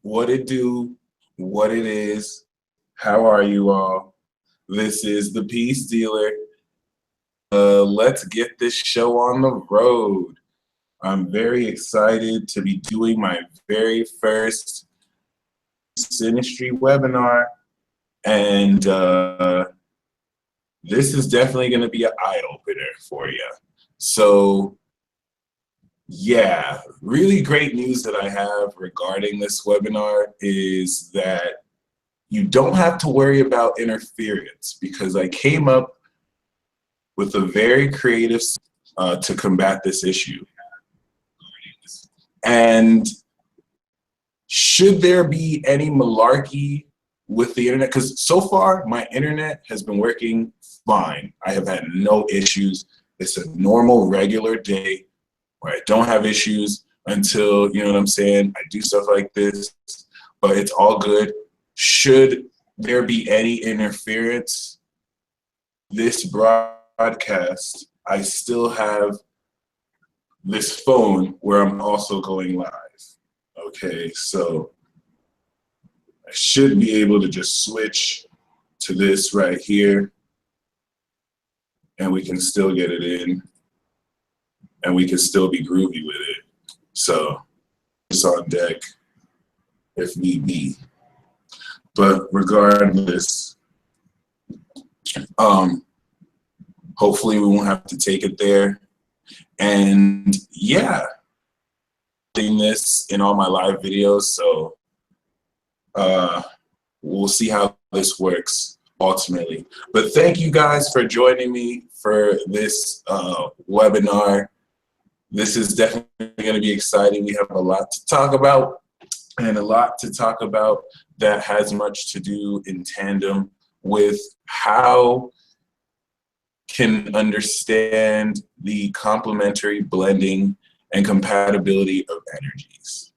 What it do, what it is, how are you all? This is the Peace Dealer. Let's get this show on the road. I'm very excited to be doing my very first Synastry webinar, and this is definitely going to be an eye-opener for you. So yeah, really great news that I have regarding this webinar is that you don't have to worry about interference, because I came up with a very creative to combat this issue. And should there be any malarkey with the internet, because so far my internet has been working fine. I have had no issues. It's a normal, regular day where I don't have issues until, you know what I'm saying, I do stuff like this, but it's all good. Should there be any interference, this broadcast, I still have this phone where I'm also going live. Okay, so I should be able to just switch to this right here, and we can still get it in, and we can still be groovy with it. So it's on deck if need be. But regardless, hopefully we won't have to take it there. And yeah, doing this in all my live videos, so we'll see how this works ultimately. But thank you guys for joining me for this webinar. This is definitely going to be exciting. We have a lot to talk about, and a lot to talk about that has much to do in tandem with how can understand the complementary blending and compatibility of energies.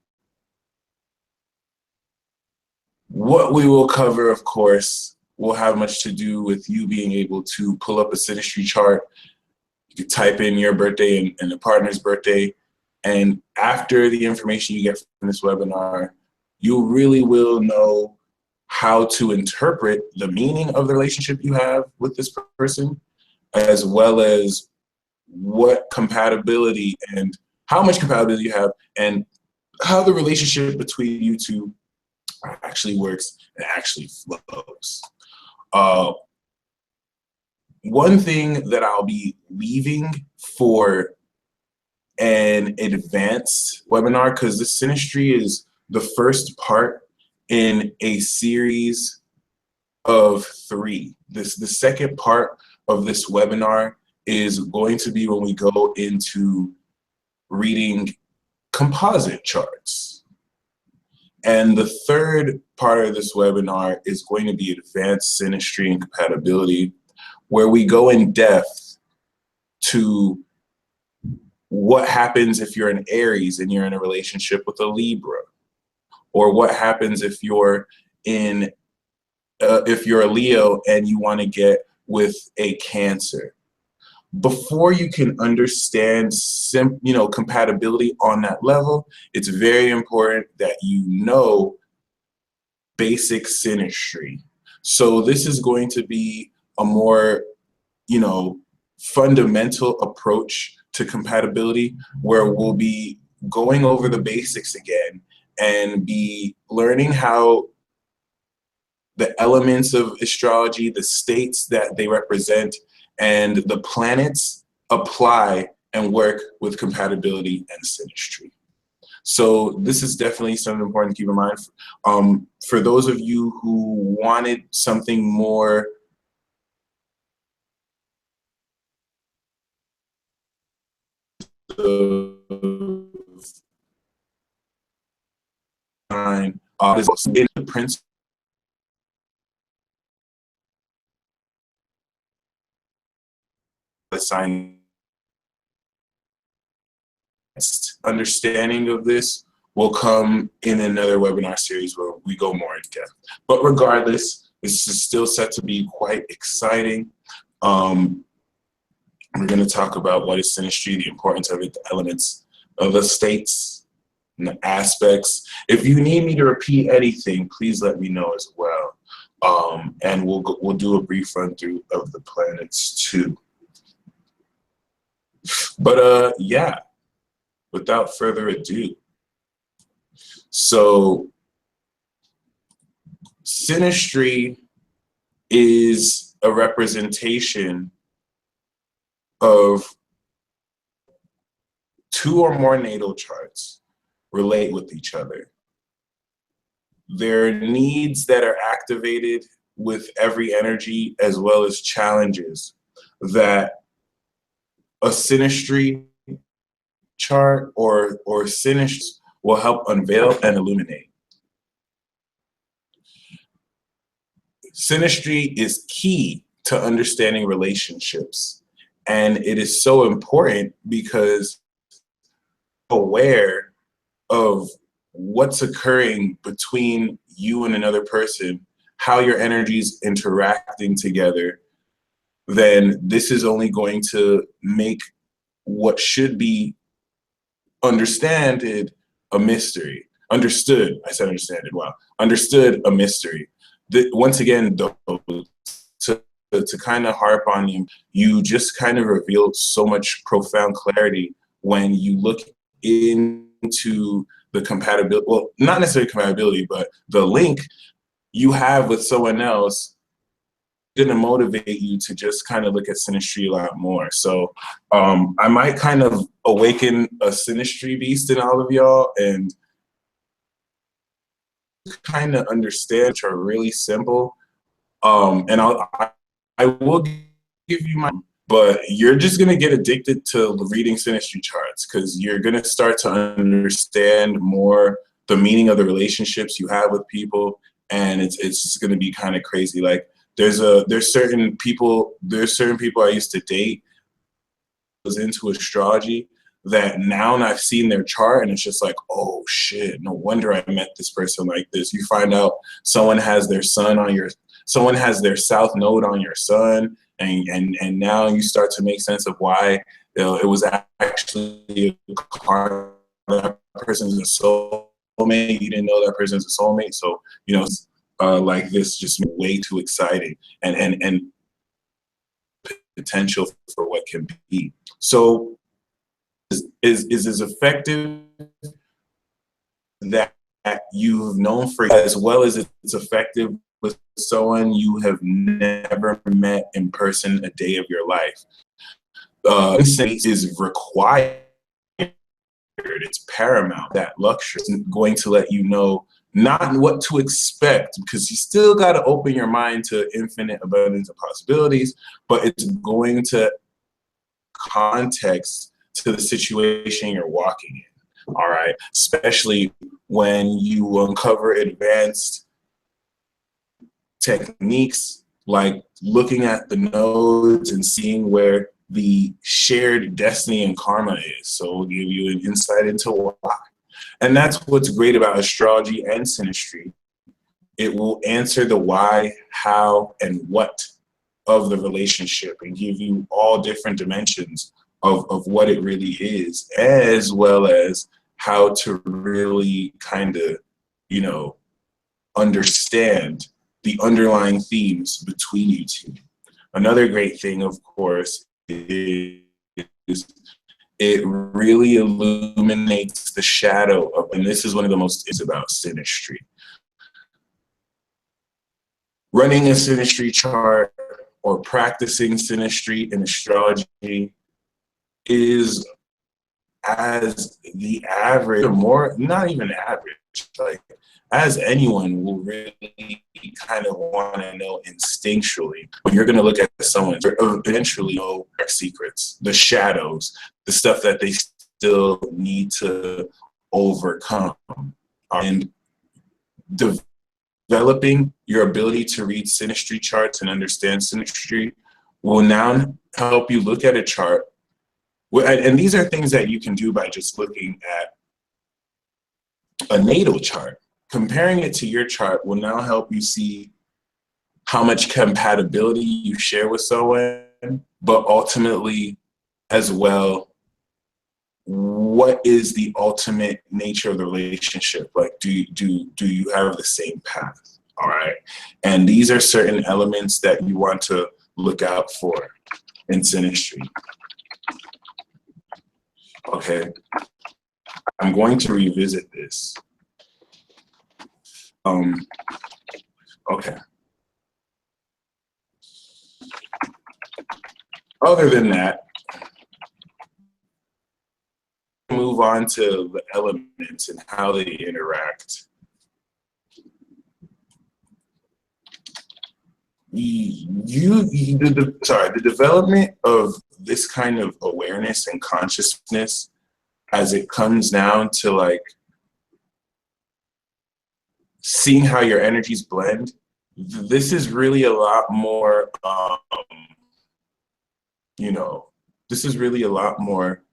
What we will cover, of course, will have much to do with you being able to pull up a Synastry chart. You can type in your birthday and the partner's birthday, and after the information you get from this webinar, you really will know how to interpret the meaning of the relationship you have with this person, as well as what compatibility and how much compatibility you have, and how the relationship between you two actually works and actually flows. One thing that I'll be leaving for an advanced webinar, because this Synastry is the first part in a series of 3. The second part of this webinar is going to be when we go into reading composite charts. And the third part of this webinar is going to be advanced Synastry and compatibility, where we go in depth to what happens if you're an Aries and you're in a relationship with a Libra, or what happens if you're in if you're a Leo and you want to get with a Cancer. Before you can understand compatibility on that level, it's very important that you know basic Synastry. So this is going to be a more fundamental approach to compatibility, where we'll be going over the basics again and be learning how the elements of astrology, the states that they represent, and the planets apply and work with compatibility and Synastry. So this is definitely something important to keep in mind. For those of you who wanted something more in the principle, understanding of this will come in another webinar series where we go more in depth. But regardless, this is still set to be quite exciting. We're going to talk about what is Synastry, the importance of it, the elements of the states, aspects. If you need me to repeat anything, please let me know as well. And we'll do a brief run through of the planets too. But yeah, without further ado, so synastry is a representation of two or more natal charts relate with each other. There are needs that are activated with every energy, as well as challenges that a synastry chart or synastry will help unveil and illuminate. Synastry is key to understanding relationships, and it is so important because aware of what's occurring between you and another person, how your energies interacting together, then this is only going to make what should be understood a mystery. Understood, I said understood, wow. Understood a mystery. Once again, though, to kind of harp on you just kind of revealed so much profound clarity when you look into the compatibility, well, not necessarily compatibility, but the link you have with someone else gonna motivate you to just kind of look at synastry a lot more. So I might kind of awaken a synastry beast in all of y'all and kind of understand, which are really simple. And I will give you my, but you're just gonna get addicted to reading synastry charts because you're gonna start to understand more the meaning of the relationships you have with people, and it's just gonna be kind of crazy. Like there's certain people I used to date was into astrology that now I've seen their chart and it's just like, oh shit, no wonder I met this person like this. You find out someone has their sun on your, someone has their south node on your sun, and now you start to make sense of why it was actually a card, that person's a soulmate. You didn't know that person's a soulmate. So, you know, like this just way too exciting and potential for what can be. So is as effective that you've known for, as well as it's effective with someone you have never met in person a day of your life. Instinct is required. It's paramount. That luxury is going to let you know not what to expect, because you still got to open your mind to infinite abundance of possibilities, but it's going to context to the situation you're walking in. All right, especially when you uncover advanced techniques like looking at the nodes and seeing where the shared destiny and karma is. So we'll give you an insight into why. And that's what's great about astrology and synastry. It will answer the why, how, and what of the relationship and give you all different dimensions of what it really is, as well as how to really kind of, you know, understand the underlying themes between you two. Another great thing, of course, is it really illuminates the shadow of, and this is one of the most is about synastry. Running a synastry chart or practicing synastry in astrology is as the average, or more, not even average, like as anyone will really kind of want to know instinctually. When you're going to look at someone, eventually know their secrets, the shadows, the stuff that they still need to overcome. And developing your ability to read synastry charts and understand synastry will now help you look at a chart. And these are things that you can do by just looking at a natal chart. Comparing it to your chart will now help you see how much compatibility you share with someone, but ultimately as well what is the ultimate nature of the relationship? Like, do you have the same path? All right. And these are certain elements that you want to look out for in synastry. Okay. I'm going to revisit this. Okay. Other than that, move on to the elements and how they interact. The development of this kind of awareness and consciousness as it comes down to like seeing how your energies blend, this is really a lot more, you know, this is really a lot more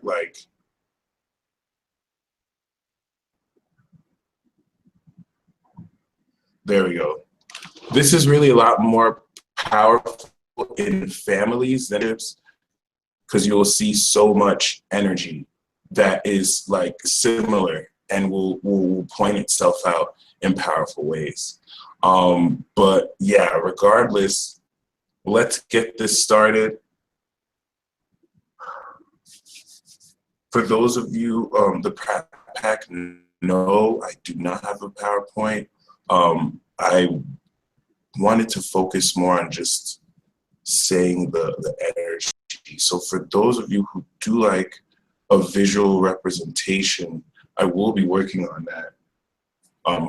like, there we go. This is really a lot more powerful in families than it's, because you'll see so much energy that is like similar and will point itself out in powerful ways. But yeah, regardless, let's get this started. For those of you, the pack, no, I do not have a PowerPoint. I wanted to focus more on just saying the energy. So for those of you who do like a visual representation, I will be working on that,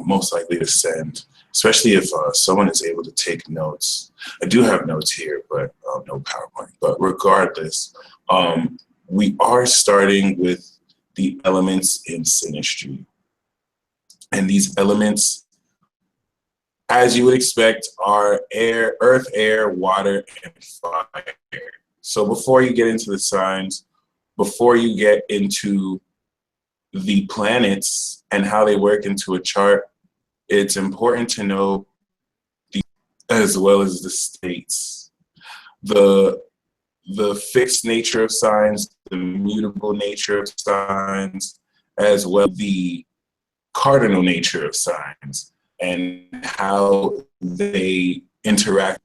most likely to send, especially if someone is able to take notes. I do have notes here, but no PowerPoint. But regardless, we are starting with the elements in synastry. And these elements, as you would expect, are air, earth, air, water, and fire. So before you get into the signs, before you get into the planets and how they work into a chart, it's important to know as well as the states. The fixed nature of signs, the mutable nature of signs, as well as the cardinal nature of signs and how they interact.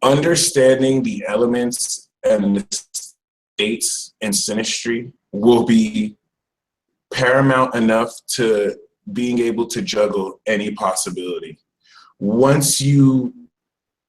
Understanding the elements and the states in synastry will be paramount enough to being able to juggle any possibility. Once you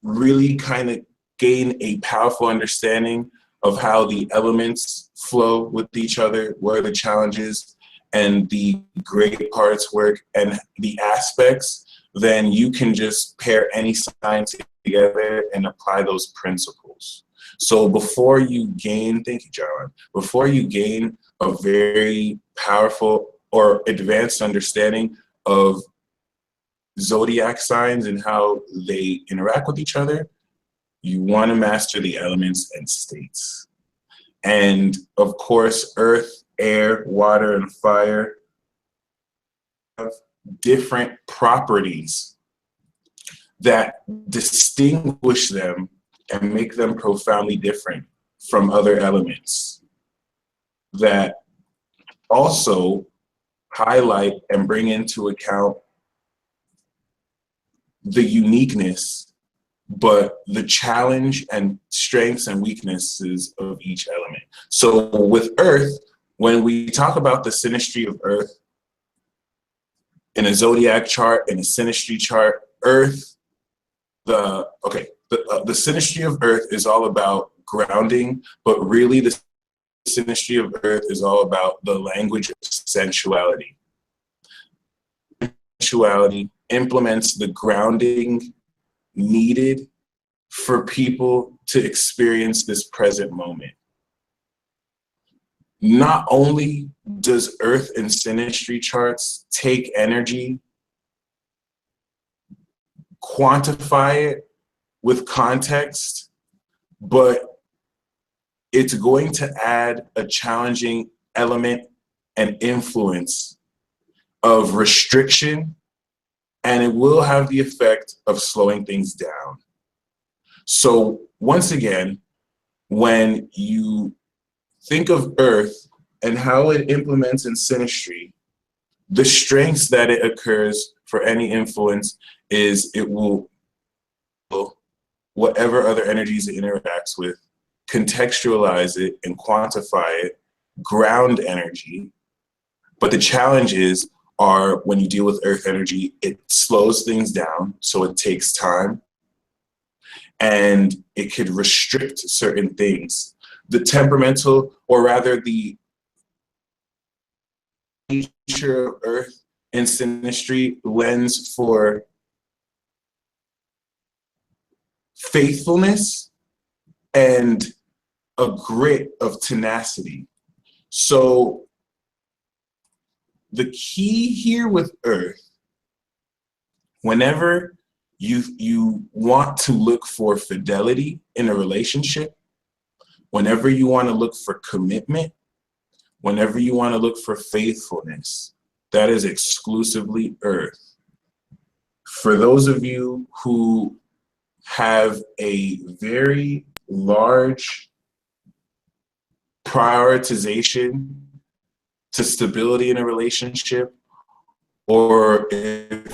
really kind of gain a powerful understanding of how the elements flow with each other, where the challenges and the great parts work and the aspects, then you can just pair any sign together and apply those principles. So before you gain, thank you, John, before you gain a very powerful or advanced understanding of zodiac signs and how they interact with each other, you want to master the elements and states. And of course, earth, air, water, and fire have different properties that distinguish them and make them profoundly different from other elements, that also highlight and bring into account the uniqueness, but the challenge and strengths and weaknesses of each element. So with Earth, when we talk about the synastry of Earth in a zodiac chart, in a synastry chart, Earth, the synastry of Earth is all about grounding, but really the synastry of Earth is all about the language of sensuality. Sensuality implements the grounding needed for people to experience this present moment. Not only does Earth and synastry charts take energy, quantify it with context, but it's going to add a challenging element and influence of restriction, and it will have the effect of slowing things down. So once again, when you think of Earth and how it implements in synastry, the strengths that it occurs for any influence is it will, whatever other energies it interacts with, contextualize it and quantify it, ground energy. But the challenges are when you deal with earth energy, it slows things down, so it takes time, and it could restrict certain things. The temperamental, or rather the nature of earth in synastry lends for faithfulness and a grit of tenacity. So the key here with earth, whenever you want to look for fidelity in a relationship, whenever you want to look for commitment, whenever you want to look for faithfulness, that is exclusively earth. For those of you who have a very large prioritization to stability in a relationship, or if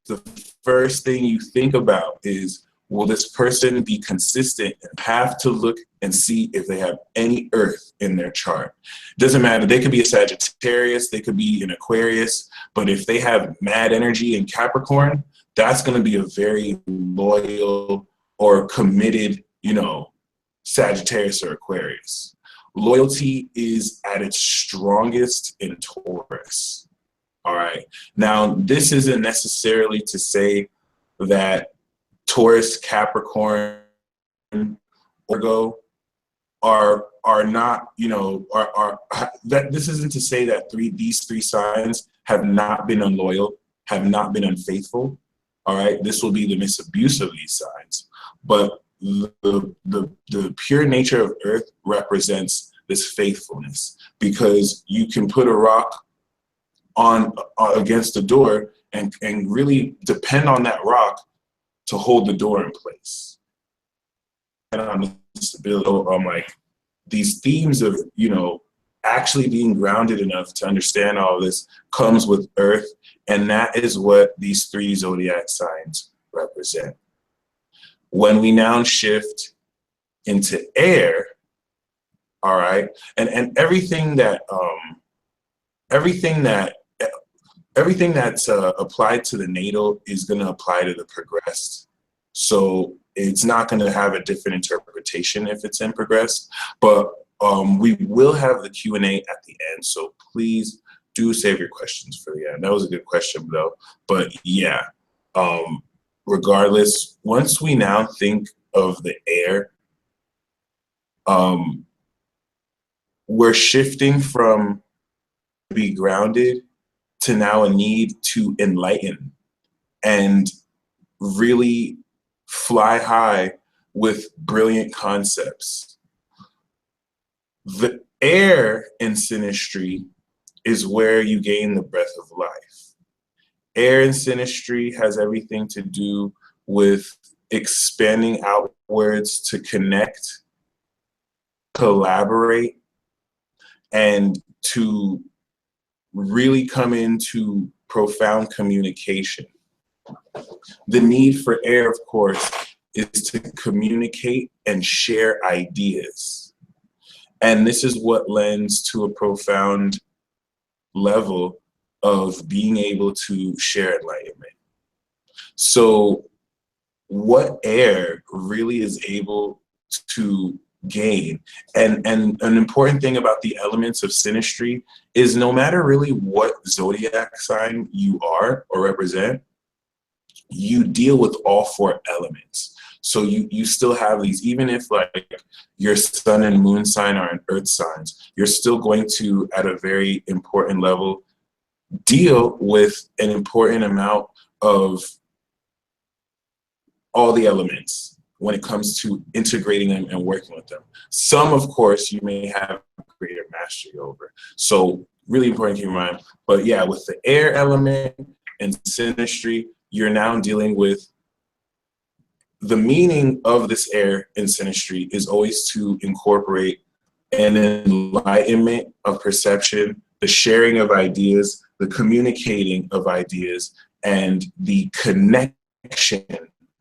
the first thing you think about is, will this person be consistent, and have to look and see if they have any earth in their chart. Doesn't matter, they could be a Sagittarius, they could be an Aquarius, but if they have mad energy in Capricorn, that's gonna be a very loyal or committed, you know, Sagittarius or Aquarius. Loyalty is at its strongest in Taurus. All right. Now, this isn't necessarily to say that Taurus, Capricorn, Virgo are not, you know, are that this isn't to say that these three signs have not been unloyal, have not been unfaithful. All right. This will be the misabuse of these signs, but the pure nature of earth represents this faithfulness, because you can put a rock on against the door and really depend on that rock to hold the door in place. And on the stability, I'm like, these themes of, you know, actually being grounded enough to understand all of this comes with earth, and that is what these three zodiac signs represent. When we now shift into air, all right, and everything that's applied to the natal is going to apply to the progressed. So it's not going to have a different interpretation if it's in progressed, but we will have the Q&A at the end. So please do save your questions for the end. That was a good question though. But yeah, regardless, once we now think of the air, we're shifting from be grounded to now a need to enlighten and really fly high with brilliant concepts. The air in synastry is where you gain the breath of life. Air in synastry has everything to do with expanding outwards to connect, collaborate, and to really come into profound communication. The need for air, of course, is to communicate and share ideas. And this is what lends to a profound level of being able to share enlightenment. So what air really is able to gain, and an important thing about the elements of synastry is no matter really what zodiac sign you are or represent, you deal with all four elements. So you still have these, even if like your sun and moon sign are in earth signs, you're still going to, at a very important level, deal with an important amount of all the elements when it comes to integrating them and working with them. Some, of course, you may have greater mastery over. So really important to keep in mind. But yeah, with the air element and synastry, you're now dealing with the meaning of this air in synastry is always to incorporate an enlightenment of perception, the sharing of ideas, the communicating of ideas, and the connection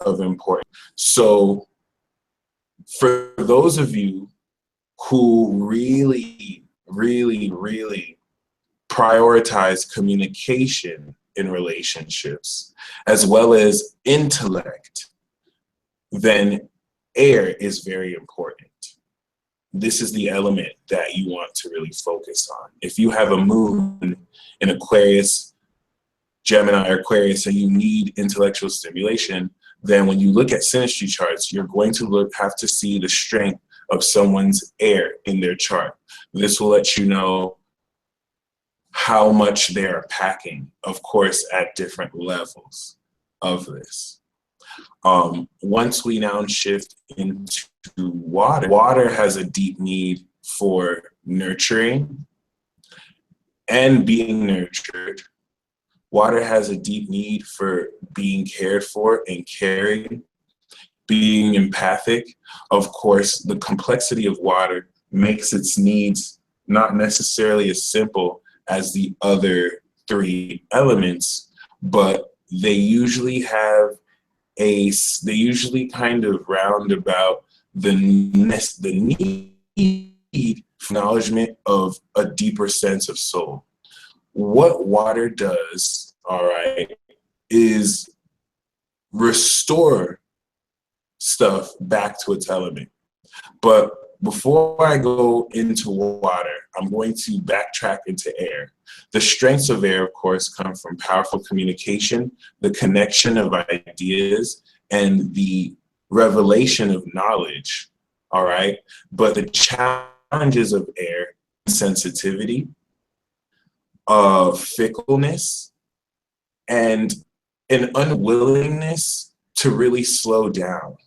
of importance. So for those of you who really, really, really prioritize communication in relationships, as well as intellect, then air is very important. This is the element that you want to really focus on. If you have a moon in Aquarius, Gemini, or Aquarius, and you need intellectual stimulation, then when you look at synastry charts, you're going to have to see the strength of someone's air in their chart. This will let you know how much they're packing, of course, at different levels of this. Once we now shift into water, water has a deep need for nurturing and being nurtured. Water has a deep need for being cared for and caring, being empathic. Of course, the complexity of water makes its needs not necessarily as simple as the other three elements, but they usually kind of round about the need for acknowledgement of a deeper sense of soul. What water does, all right, is restore stuff back to its element. But before I go into water, I'm going to backtrack into air. The strengths of air, of course, come from powerful communication, the connection of ideas, and the revelation of knowledge, all right? But the challenges of air, sensitivity, fickleness, and an unwillingness to really slow down.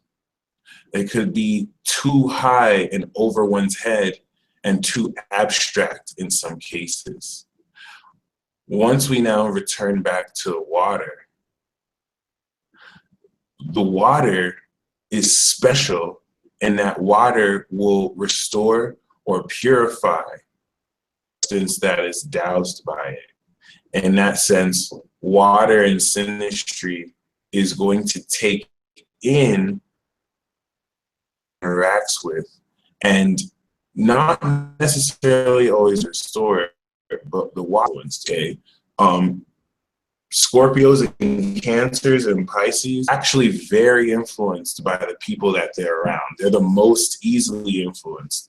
It could be too high and over one's head and too abstract in some cases. Once we now return back to the water is special in that water will restore or purify substance that is doused by it. In that sense, water in synastry is going to take in, interacts with, and not necessarily always restore it, but the water ones, okay? Scorpios and Cancers and Pisces actually very influenced by the people that they're around. They're the most easily influenced.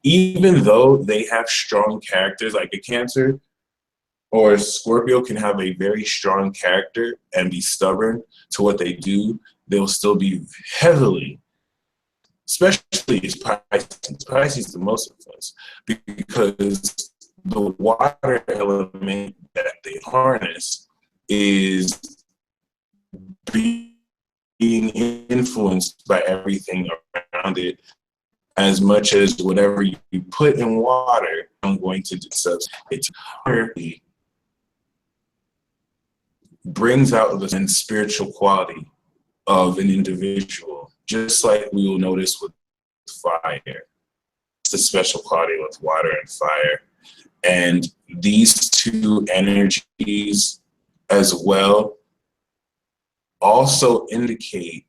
Even though they have strong characters, like a Cancer or a Scorpio can have a very strong character and be stubborn to what they do, they'll still be heavily, especially as Pisces the most influenced, because the water element that they harness is being influenced by everything around it, as much as whatever you put in water, I'm going to do. So it brings out the spiritual quality of an individual, just like we will notice with fire. It's a special quality with water and fire. And these two energies as well also indicate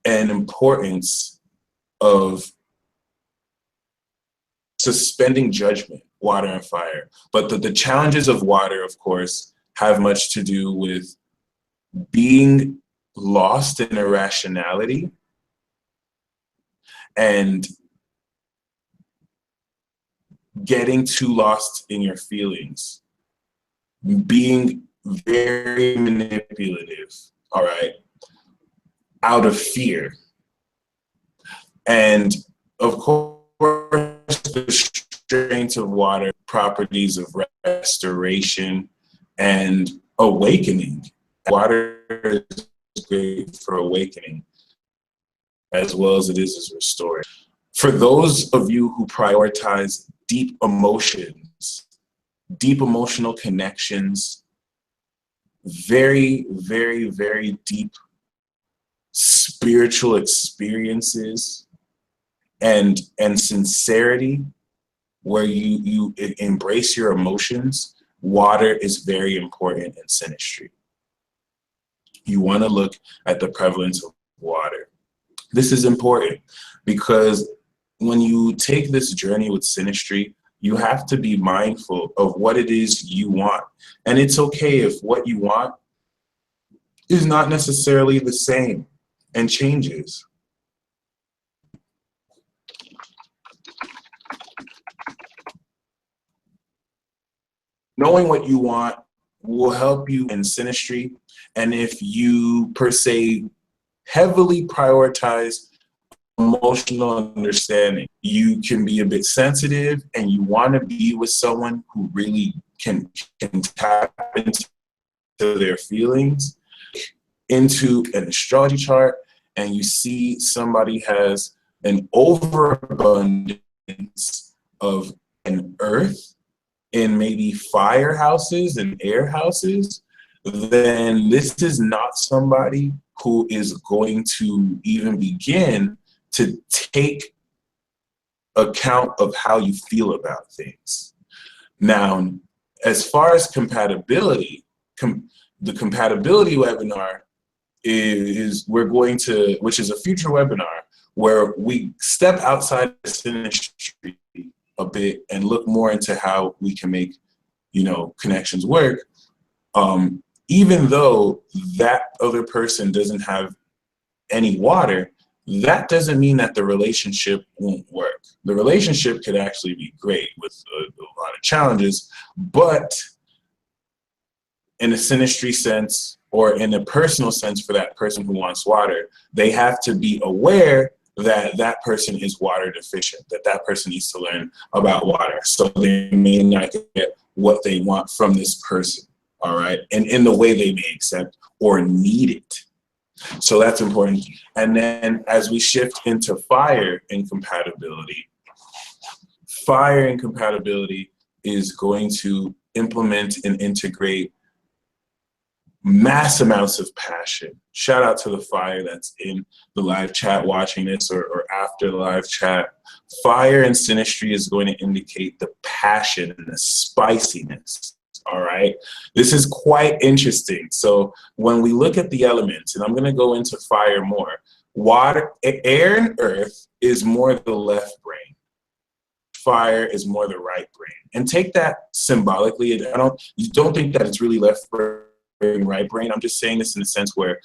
an importance of suspending judgment, water and fire. But the challenges of water, of course, have much to do with being lost in irrationality and getting too lost in your feelings, being very manipulative, all right, out of fear. And of course, the strengths of water, properties of restoration and awakening. Water is great for awakening as well as it is as restoring. For those of you who prioritize deep emotions, deep emotional connections, very, very, very deep spiritual experiences, and sincerity, where you embrace your emotions, water is very important in synastry. You want to look at the prevalence of water. This is important because when you take this journey with synastry, you have to be mindful of what it is you want. And it's okay if what you want is not necessarily the same and changes. Knowing what you want will help you in synastry. And if you, per se, heavily prioritize emotional understanding, you can be a bit sensitive and you want to be with someone who really can tap into their feelings, into an astrology chart, and you see somebody has an overabundance of an earth in maybe fire houses and air houses, then this is not somebody who is going to even begin to take account of how you feel about things. Now, as far as compatibility, the compatibility webinar is we're going to, which is a future webinar, where we step outside of synastry a bit and look more into how we can make, connections work. Even though that other person doesn't have any water, that doesn't mean that the relationship won't work. The relationship could actually be great with a lot of challenges, but in a synastry sense, or in a personal sense for that person who wants water, they have to be aware that that person is water deficient, that person needs to learn about water. So they may not get what they want from this person, all right? And in the way they may accept or need it. So that's important. And then as we shift into fire incompatibility is going to implement and integrate mass amounts of passion. Shout out to the fire that's in the live chat watching this or after the live chat. Fire in synastry is going to indicate the passion and the spiciness. All right, this is quite interesting. So when we look at the elements, and I'm going to go into fire more, water, air, and earth is more the left brain. Fire is more the right brain. And take that symbolically. You don't think that it's really left brain, right brain. I'm just saying this in a sense where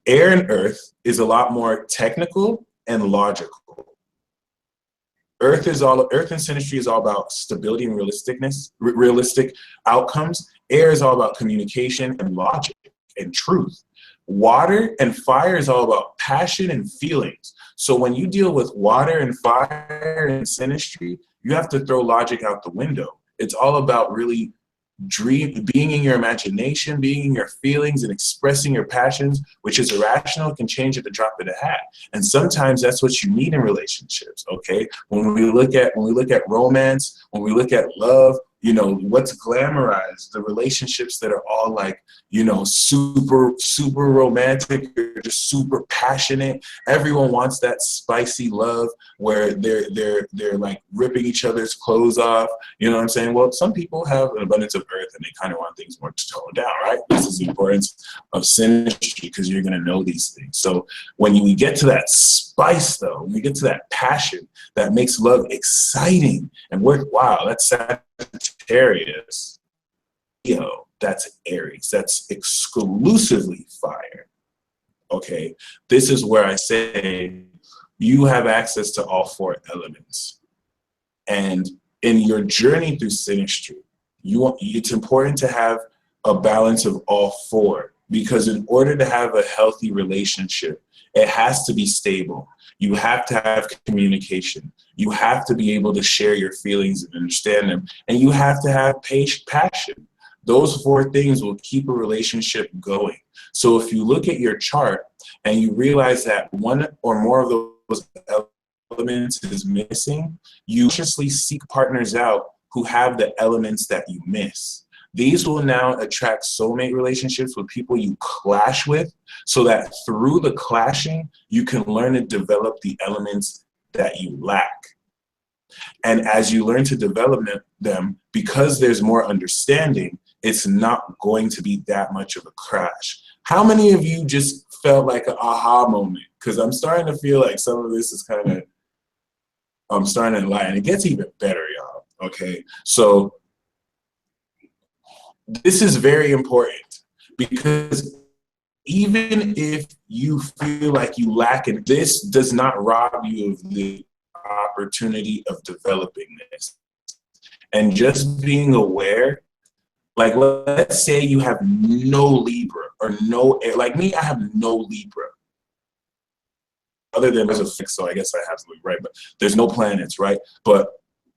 air and earth is a lot more technical and logical. Earth and synastry is all about stability and realistic outcomes. Air is all about communication and logic and truth. Water and fire is all about passion and feelings. So when you deal with water and fire and synastry, you have to throw logic out the window. It's all about really being in your imagination, being in your feelings, and expressing your passions, which is irrational, can change at the drop of the hat. And sometimes that's what you need in relationships. Okay, when we look at romance, when we look at love, what's glamorized, the relationships that are all like, super romantic, or just super passionate. Everyone wants that spicy love where they're like ripping each other's clothes off. You know what I'm saying? Well, some people have an abundance of earth and they kind of want things more toned down, right? This is the importance of synastry because you're going to know these things. So when we get to that spice, though, when we get to that passion that makes love exciting and wow, that's Sagittarius. That's Aries. That's exclusively fire. Okay, this is where I say you have access to all four elements. And in your journey through synastry, it's important to have a balance of all four, because in order to have a healthy relationship, it has to be stable. You have to have communication. You have to be able to share your feelings and understand them. And you have to have passion. Those four things will keep a relationship going. So if you look at your chart and you realize that one or more of those elements is missing, you consciously seek partners out who have the elements that you miss. These will now attract soulmate relationships with people you clash with, so that through the clashing, you can learn to develop the elements that you lack. And as you learn to develop them, because there's more understanding, it's not going to be that much of a crash. How many of you just felt like an aha moment? Because I'm starting to feel like some of this is kind of, I'm starting to lie, and it gets even better, y'all, okay? So this is very important, because even if you feel like you lack it, this does not rob you of the opportunity of developing this. And just being aware, like let's say you have no Libra or no, like me, I have no Libra. Other than there's a fix, so I guess I have to be right, but there's no planets, right? But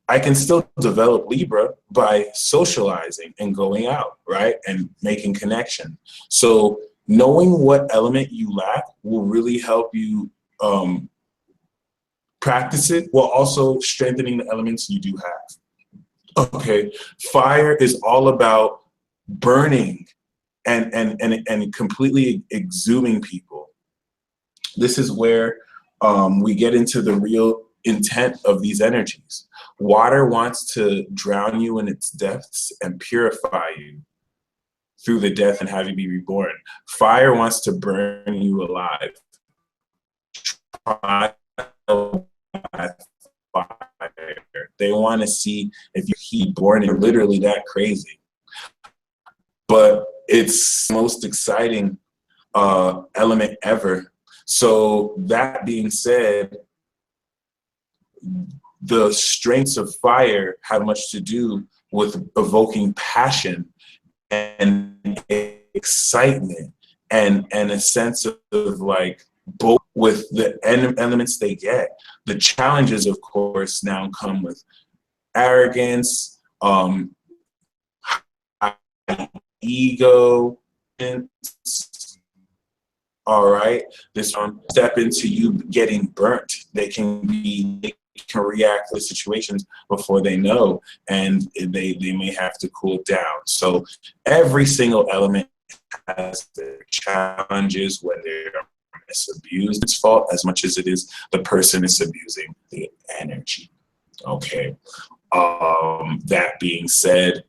I can still develop Libra by socializing and going out, right? And making connection. So knowing what element you lack will really help you practice it, while also strengthening the elements you do have. Okay, fire is all about burning and completely exhuming people. This is where we get into the real intent of these energies. Water wants to drown you in its depths and purify you through the death and have you be reborn. Fire wants to burn you alive. They want to see if you're heat born, and literally that crazy. But it's the most exciting element ever. So that being said, the strengths of fire have much to do with evoking passion and excitement and a sense of like both with the elements they get. The challenges, of course, now come with arrogance, ego, all right. This step into you getting burnt. They can react to situations before they know, and they may have to cool down. So every single element has their challenges, whether it's abused, it's fault as much as it is the person is abusing the energy. Okay. That being said,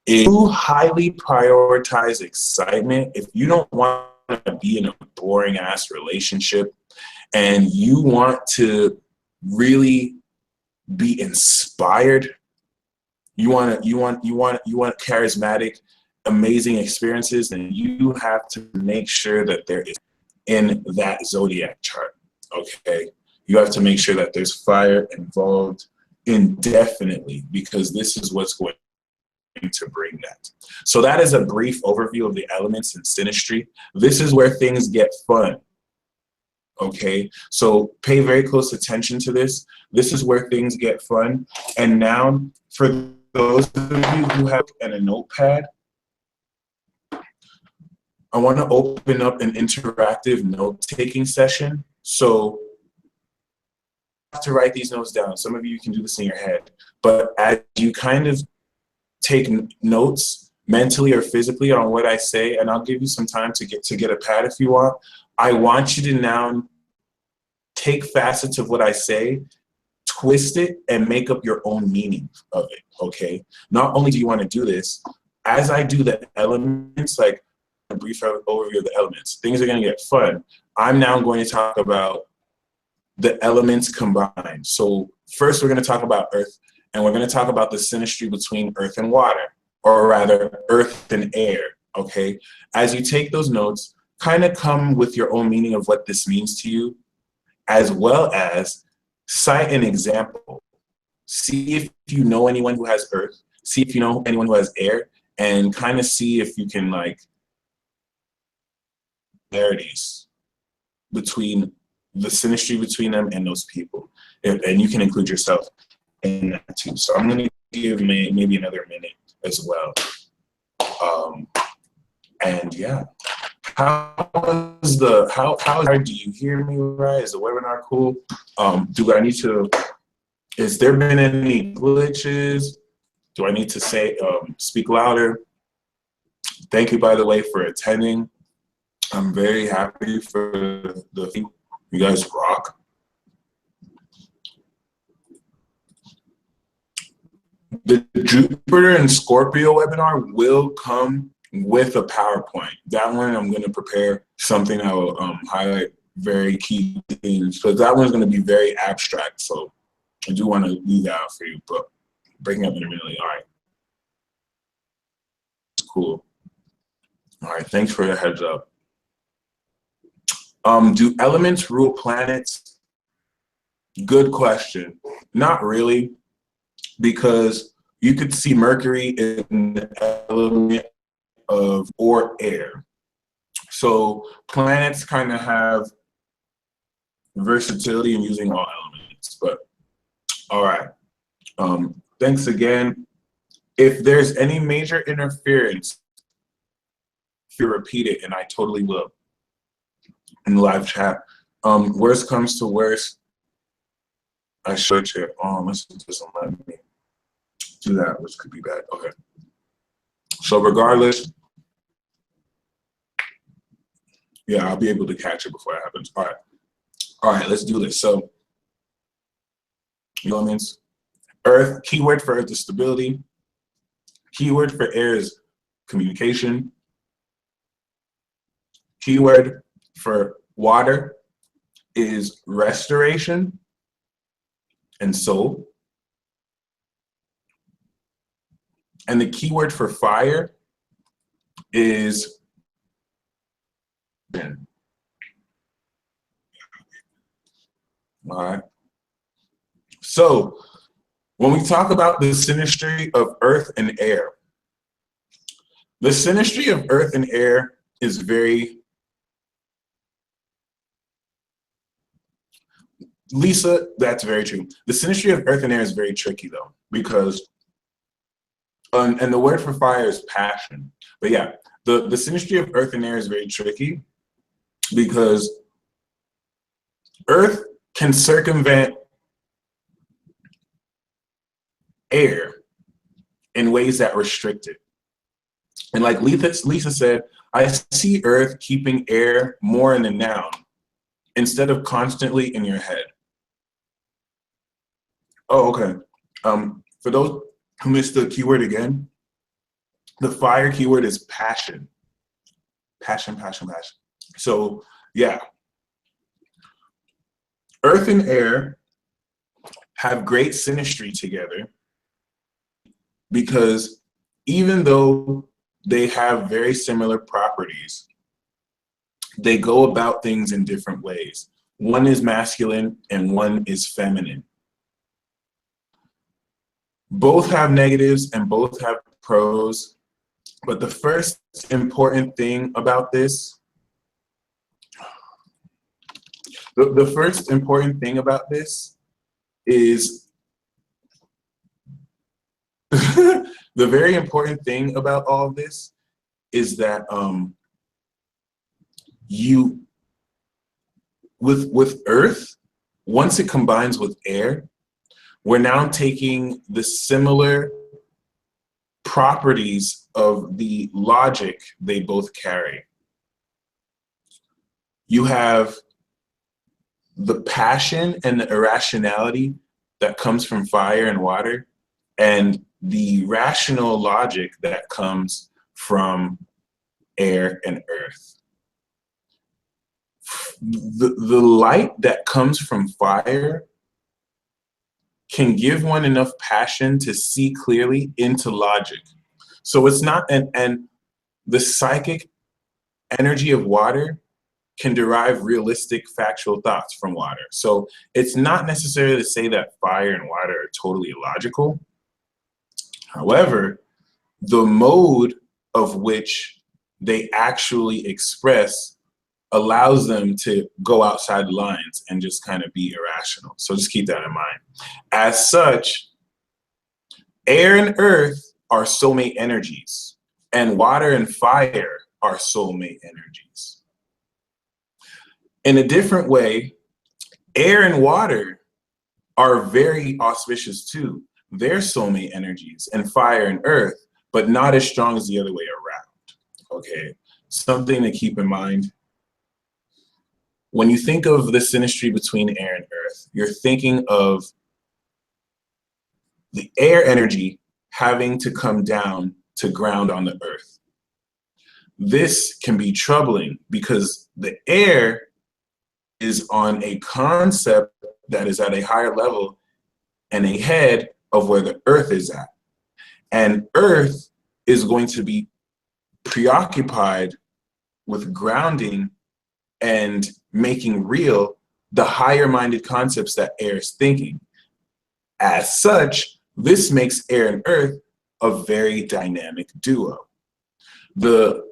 if you highly prioritize excitement, if you don't want to be in a boring ass relationship and you want to really be inspired, you want charismatic, amazing experiences, and you have to make sure that there is in that zodiac chart. Okay, you have to make sure that there's fire involved indefinitely, because this is what's going to bring that. So that is a brief overview of the elements in synastry. This is where things get fun. Okay, so pay very close attention to this. This is where things get fun. And now, for those of you who have a notepad, I want to open up an interactive note-taking session. So you have to write these notes down. Some of you can do this in your head, but as you kind of take notes mentally or physically on what I say, and I'll give you some time to get a pad if you want. I want you to now take facets of what I say, twist it, and make up your own meaning of it, okay? Not only do you want to do this, as I do the elements, like a brief overview of the elements, things are going to get fun. I'm now going to talk about the elements combined. So first we're going to talk about earth, and we're going to talk about the synastry between earth and water, or rather earth and air, okay? As you take those notes, kind of come with your own meaning of what this means to you, as well as cite an example. See if you know anyone who has earth, see if you know anyone who has air, and kind of see if you can like similarities between the synastry between them and those people. And you can include yourself in that too. So I'm going to give maybe another minute as well. And yeah. How do you hear me right? Is the webinar cool? Do I need to, has there been any glitches? Do I need to say, speak louder? Thank you, by the way, for attending. I'm very happy for you guys rock. The Jupiter and Scorpio webinar will come with a PowerPoint. That one I'm going to prepare something I will highlight very key things, because that one's going to be very abstract. So I do want to leave that out for you, but breaking up intermittently. All right. Cool. All right. Thanks for the heads up. Do elements rule planets? Good question. Not really, because you could see Mercury in the element of or air. So planets kind of have versatility in using all elements. But all right. Thanks again. If there's any major interference, if you repeat it, and I totally will in the live chat. Worst comes to worst, I should share. This doesn't let me do that, which could be bad. Okay. So regardless, yeah, I'll be able to catch it before it happens. All right. All right, let's do this. So elements, Earth, keyword for Earth is stability. Keyword for air is communication. Keyword for water is restoration and soul. And the keyword for fire is all right. So when we talk about the synastry of earth and air, the synastry of earth and air is very, Lisa, that's very true. The synastry of earth and air is very tricky though, because, and the word for fire is passion. But yeah, the synastry of earth and air is very tricky because earth can circumvent air in ways that restrict it. And like Lisa said, I see earth keeping air more in the noun instead of constantly in your head. Oh, okay. For those who missed the keyword again, the fire keyword is passion. Passion, passion, passion. So yeah, earth and air have great synastry together because even though they have very similar properties, they go about things in different ways. One is masculine and one is feminine. Both have negatives and both have pros, but the first important thing about this, the first important thing about this is the very important thing about all of this is that with earth, once it combines with air, we're now taking the similar properties of the logic they both carry. You have the passion and the irrationality that comes from fire and water, and the rational logic that comes from air and earth. The light that comes from fire can give one enough passion to see clearly into logic. So it's not, and the psychic energy of water can derive realistic factual thoughts from water. So it's not necessarily to say that fire and water are totally illogical. However, the mode of which they actually express allows them to go outside the lines and just kind of be irrational. So just keep that in mind. As such, air and earth are soulmate energies, and water and fire are soulmate energies. In a different way, air and water are very auspicious too. their soulmate energies and fire and earth, but not as strong as the other way around. Okay, something to keep in mind. When you think of the synastry between air and earth, you're thinking of the air energy having to come down to ground on the earth. This can be troubling because the air is on a concept that is at a higher level and ahead of where the earth is at. And earth is going to be preoccupied with grounding and making real the higher minded concepts that air is thinking. As such, this makes air and earth a very dynamic duo. The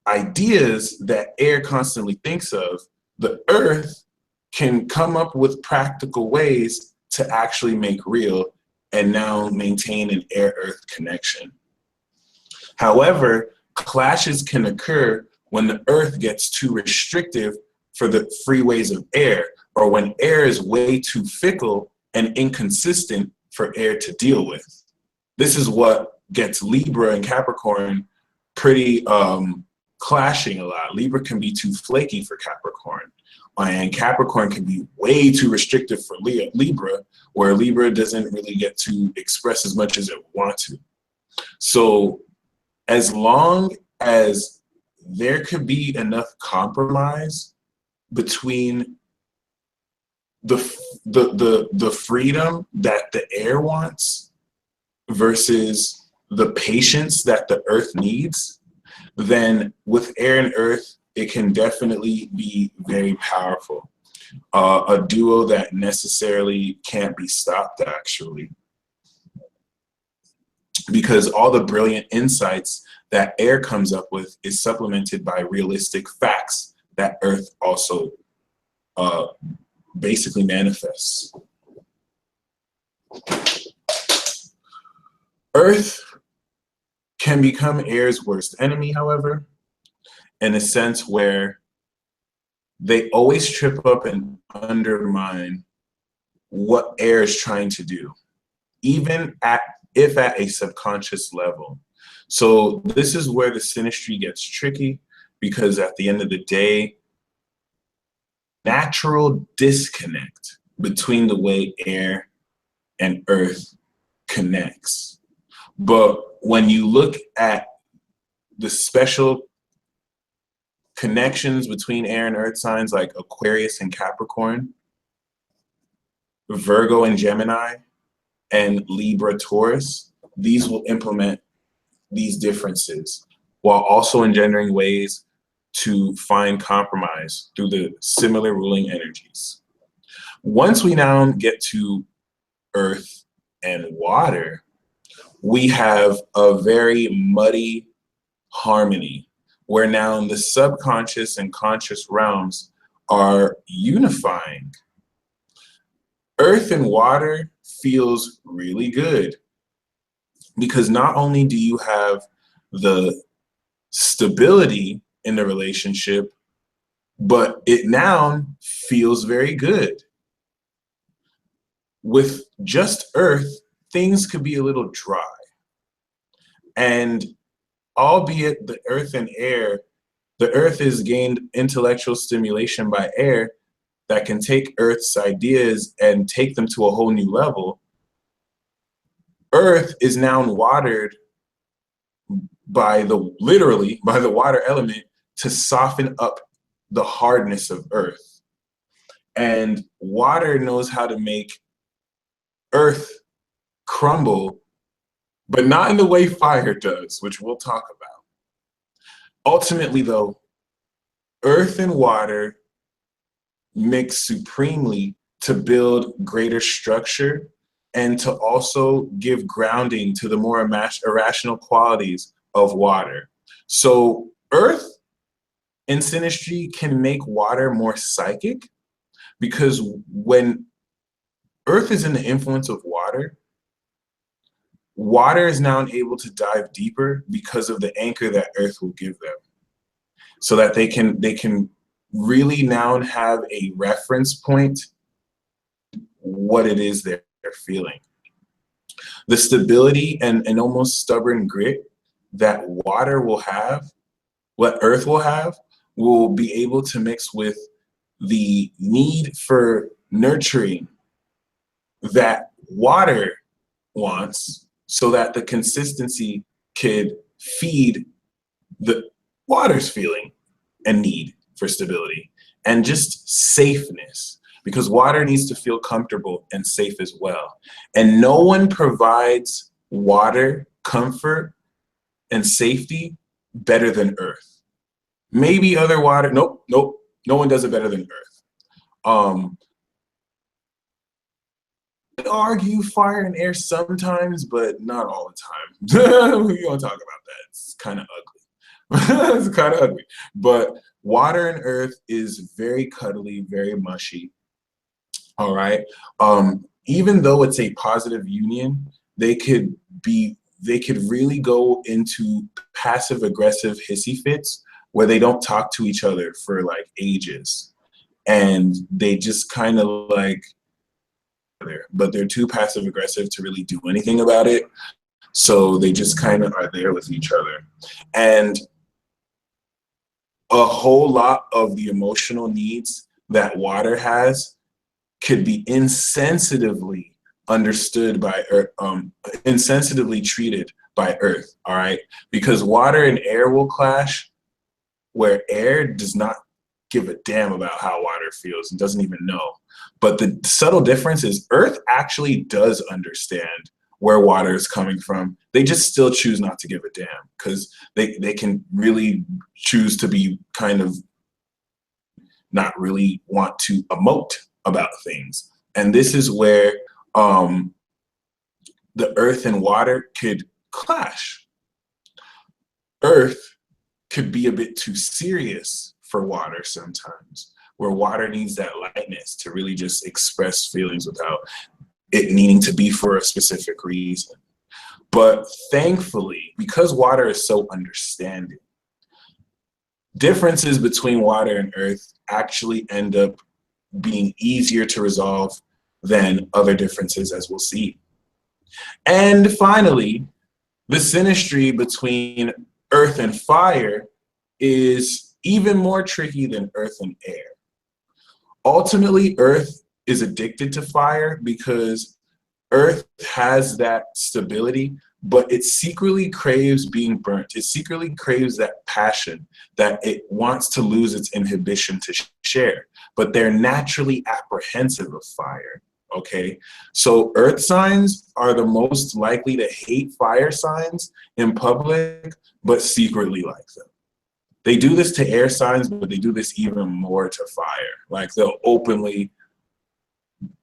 ideas that air constantly thinks of, the earth can come up with practical ways to actually make real and now maintain an air-earth connection. However, clashes can occur when the earth gets too restrictive for the free ways of air, or when air is way too fickle and inconsistent for air to deal with. This is what gets Libra and Capricorn pretty clashing a lot. Libra can be too flaky for Capricorn, and Capricorn can be way too restrictive for Libra, where Libra doesn't really get to express as much as it wants to. So as long as there could be enough compromise between the freedom that the air wants versus the patience that the earth needs, then with air and earth, it can definitely be very powerful. A duo that necessarily can't be stopped, actually. Because all the brilliant insights that air comes up with is supplemented by realistic facts that earth also basically manifests. Earth can become air's worst enemy, however, in a sense where they always trip up and undermine what air is trying to do, even if at a subconscious level. So this is where the synastry gets tricky, because at the end of the day, natural disconnect between the way air and earth connects. But when you look at the special connections between air and earth signs like Aquarius and Capricorn, Virgo and Gemini, and Libra, Taurus, these will implement these differences while also engendering ways to find compromise through the similar ruling energies. Once we now get to earth and water, we have a very muddy harmony where now the subconscious and conscious realms are unifying. Earth and water feels really good because not only do you have the stability in the relationship, but it now feels very good. With just earth, things could be a little dry. And albeit the earth and air, the earth has gained intellectual stimulation by air that can take earth's ideas and take them to a whole new level. Earth is now watered literally by the water element to soften up the hardness of earth. And water knows how to make earth crumble, but not in the way fire does, which we'll talk about. Ultimately, though, earth and water mix supremely to build greater structure and to also give grounding to the more irrational qualities of water. So earth in synastry can make water more psychic, because when earth is in the influence of water, water is now able to dive deeper because of the anchor that earth will give them, so that they can really now have a reference point what it is they're feeling. The stability and almost stubborn grit that water will have, what earth will be able to mix with the need for nurturing that water wants, so that the consistency could feed the water's feeling and need for stability, and just safeness, because water needs to feel comfortable and safe as well. And no one provides water comfort and safety better than earth. Maybe other water, nope, no one does it better than earth. I argue fire and air sometimes, but not all the time. We're gonna talk about that. It's kind of ugly. It's kind of ugly. But water and earth is very cuddly, very mushy. All right. Even though it's a positive union, they could really go into passive aggressive hissy fits where they don't talk to each other for like ages, and they just kind of like, but they're too passive aggressive to really do anything about it. So they just kind of are there with each other. And a whole lot of the emotional needs that water has could be insensitively understood by earth, insensitively treated by earth, all right? Because water and air will clash, where air does not give a damn about how water feels and doesn't even know. But the subtle difference is earth actually does understand where water is coming from. They just still choose not to give a damn, because they can really choose to be kind of not really want to emote about things. And this is where the earth and water could clash. Earth could be a bit too serious for water sometimes, where water needs that lightness to really just express feelings without it needing to be for a specific reason. But thankfully, because water is so understanding, differences between water and earth actually end up being easier to resolve than other differences, as we'll see. And finally, the synastry between earth and fire is even more tricky than earth and air. Ultimately, earth is addicted to fire because earth has that stability, but it secretly craves being burnt. It secretly craves that passion, that it wants to lose its inhibition to share, but they're naturally apprehensive of fire, okay? So earth signs are the most likely to hate fire signs in public, but secretly like them. They do this to air signs, but they do this even more to fire. Like they openly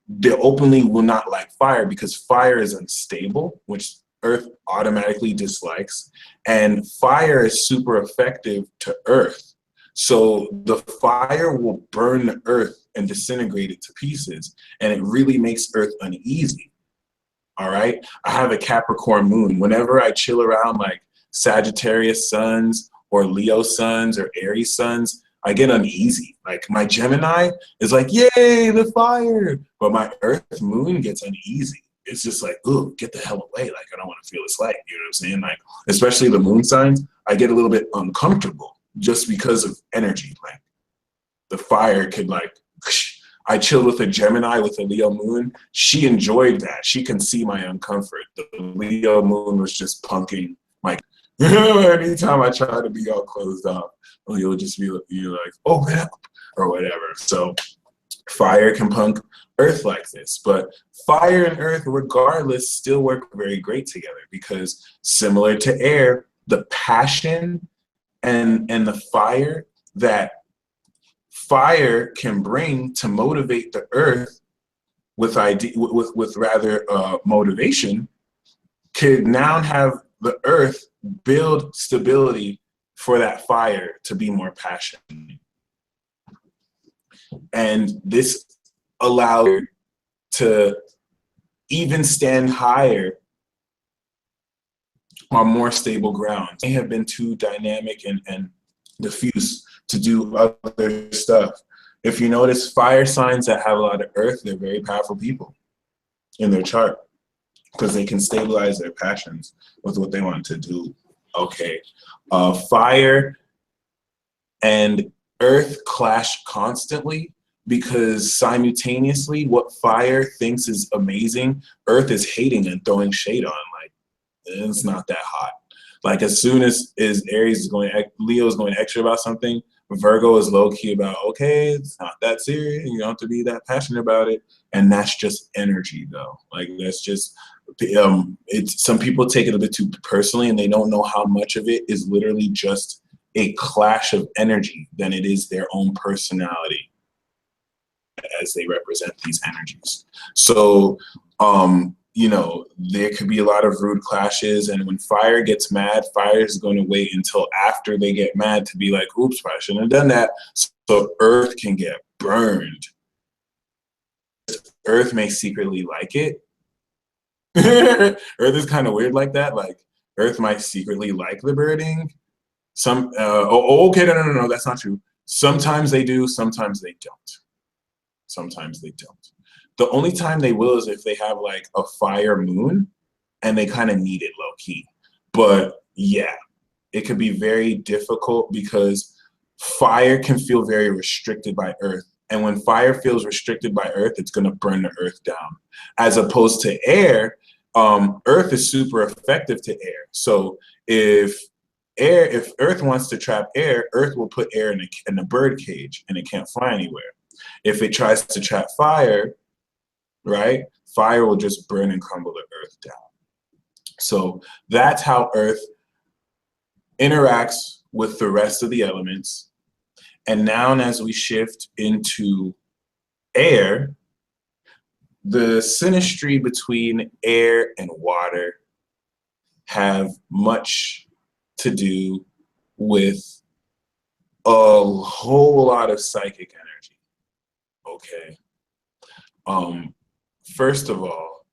will not like fire because fire is unstable, which earth automatically dislikes, and fire is super effective to earth. So the fire will burn the earth and disintegrate it to pieces, and it really makes earth uneasy. All right, I have a Capricorn moon. Whenever I chill around like Sagittarius suns or Leo suns or Aries suns, I get uneasy. Like my Gemini is like, yay, the fire. But my Earth moon gets uneasy. It's just like, ooh, get the hell away. Like, I don't want to feel this light. You know what I'm saying? Like, especially the moon signs, I get a little bit uncomfortable just because of energy. Like, the fire could like, I chilled with a Gemini with a Leo moon. She enjoyed that. She can see my uncomfort. The Leo moon was just punking my anytime I try to be all closed off, you'll just be like, oh, man, or whatever. So fire can punk earth like this, but fire and earth, regardless, still work very great together because similar to air, the passion and the fire that fire can bring to motivate the earth with motivation could now have the earth build stability for that fire to be more passionate. And this allowed to even stand higher on more stable ground. They have been too dynamic and diffuse to do other stuff. If you notice, fire signs that have a lot of earth, they're very powerful people in their chart. because they can stabilize their passions with what they want to do. Okay. Fire and earth clash constantly because simultaneously what fire thinks is amazing, earth is hating and throwing shade on. Like, it's not that hot. Like, as soon as Aries is going, Leo is going extra about something, Virgo is low key about, okay, it's not that serious. You don't have to be that passionate about it. And that's just energy, though. Like, that's just, it's, some people take it a bit too personally and they don't know how much of it is literally just a clash of energy than it is their own personality as they represent these energies. So, you know, there could be a lot of rude clashes, and when fire gets mad, fire is going to wait until after they get mad to be like, oops, I shouldn't have done that. So earth can get burned. Earth may secretly like it. Earth is kind of weird like that. Like, earth might secretly like the burning. Some, okay, no, that's not true. Sometimes they do, sometimes they don't. Sometimes they don't. The only time they will is if they have like a fire moon and they kind of need it low key. But yeah, it could be very difficult because fire can feel very restricted by earth. And when fire feels restricted by earth, it's going to burn the earth down. As opposed to air, earth is super effective to air. So if earth wants to trap air, earth will put air in a bird cage and it can't fly anywhere. If it tries to trap fire, right, fire will just burn and crumble the earth down. So that's how earth interacts with the rest of the elements. And now as we shift into air, the synastry between air and water have much to do with a whole lot of psychic energy. Okay. First of all,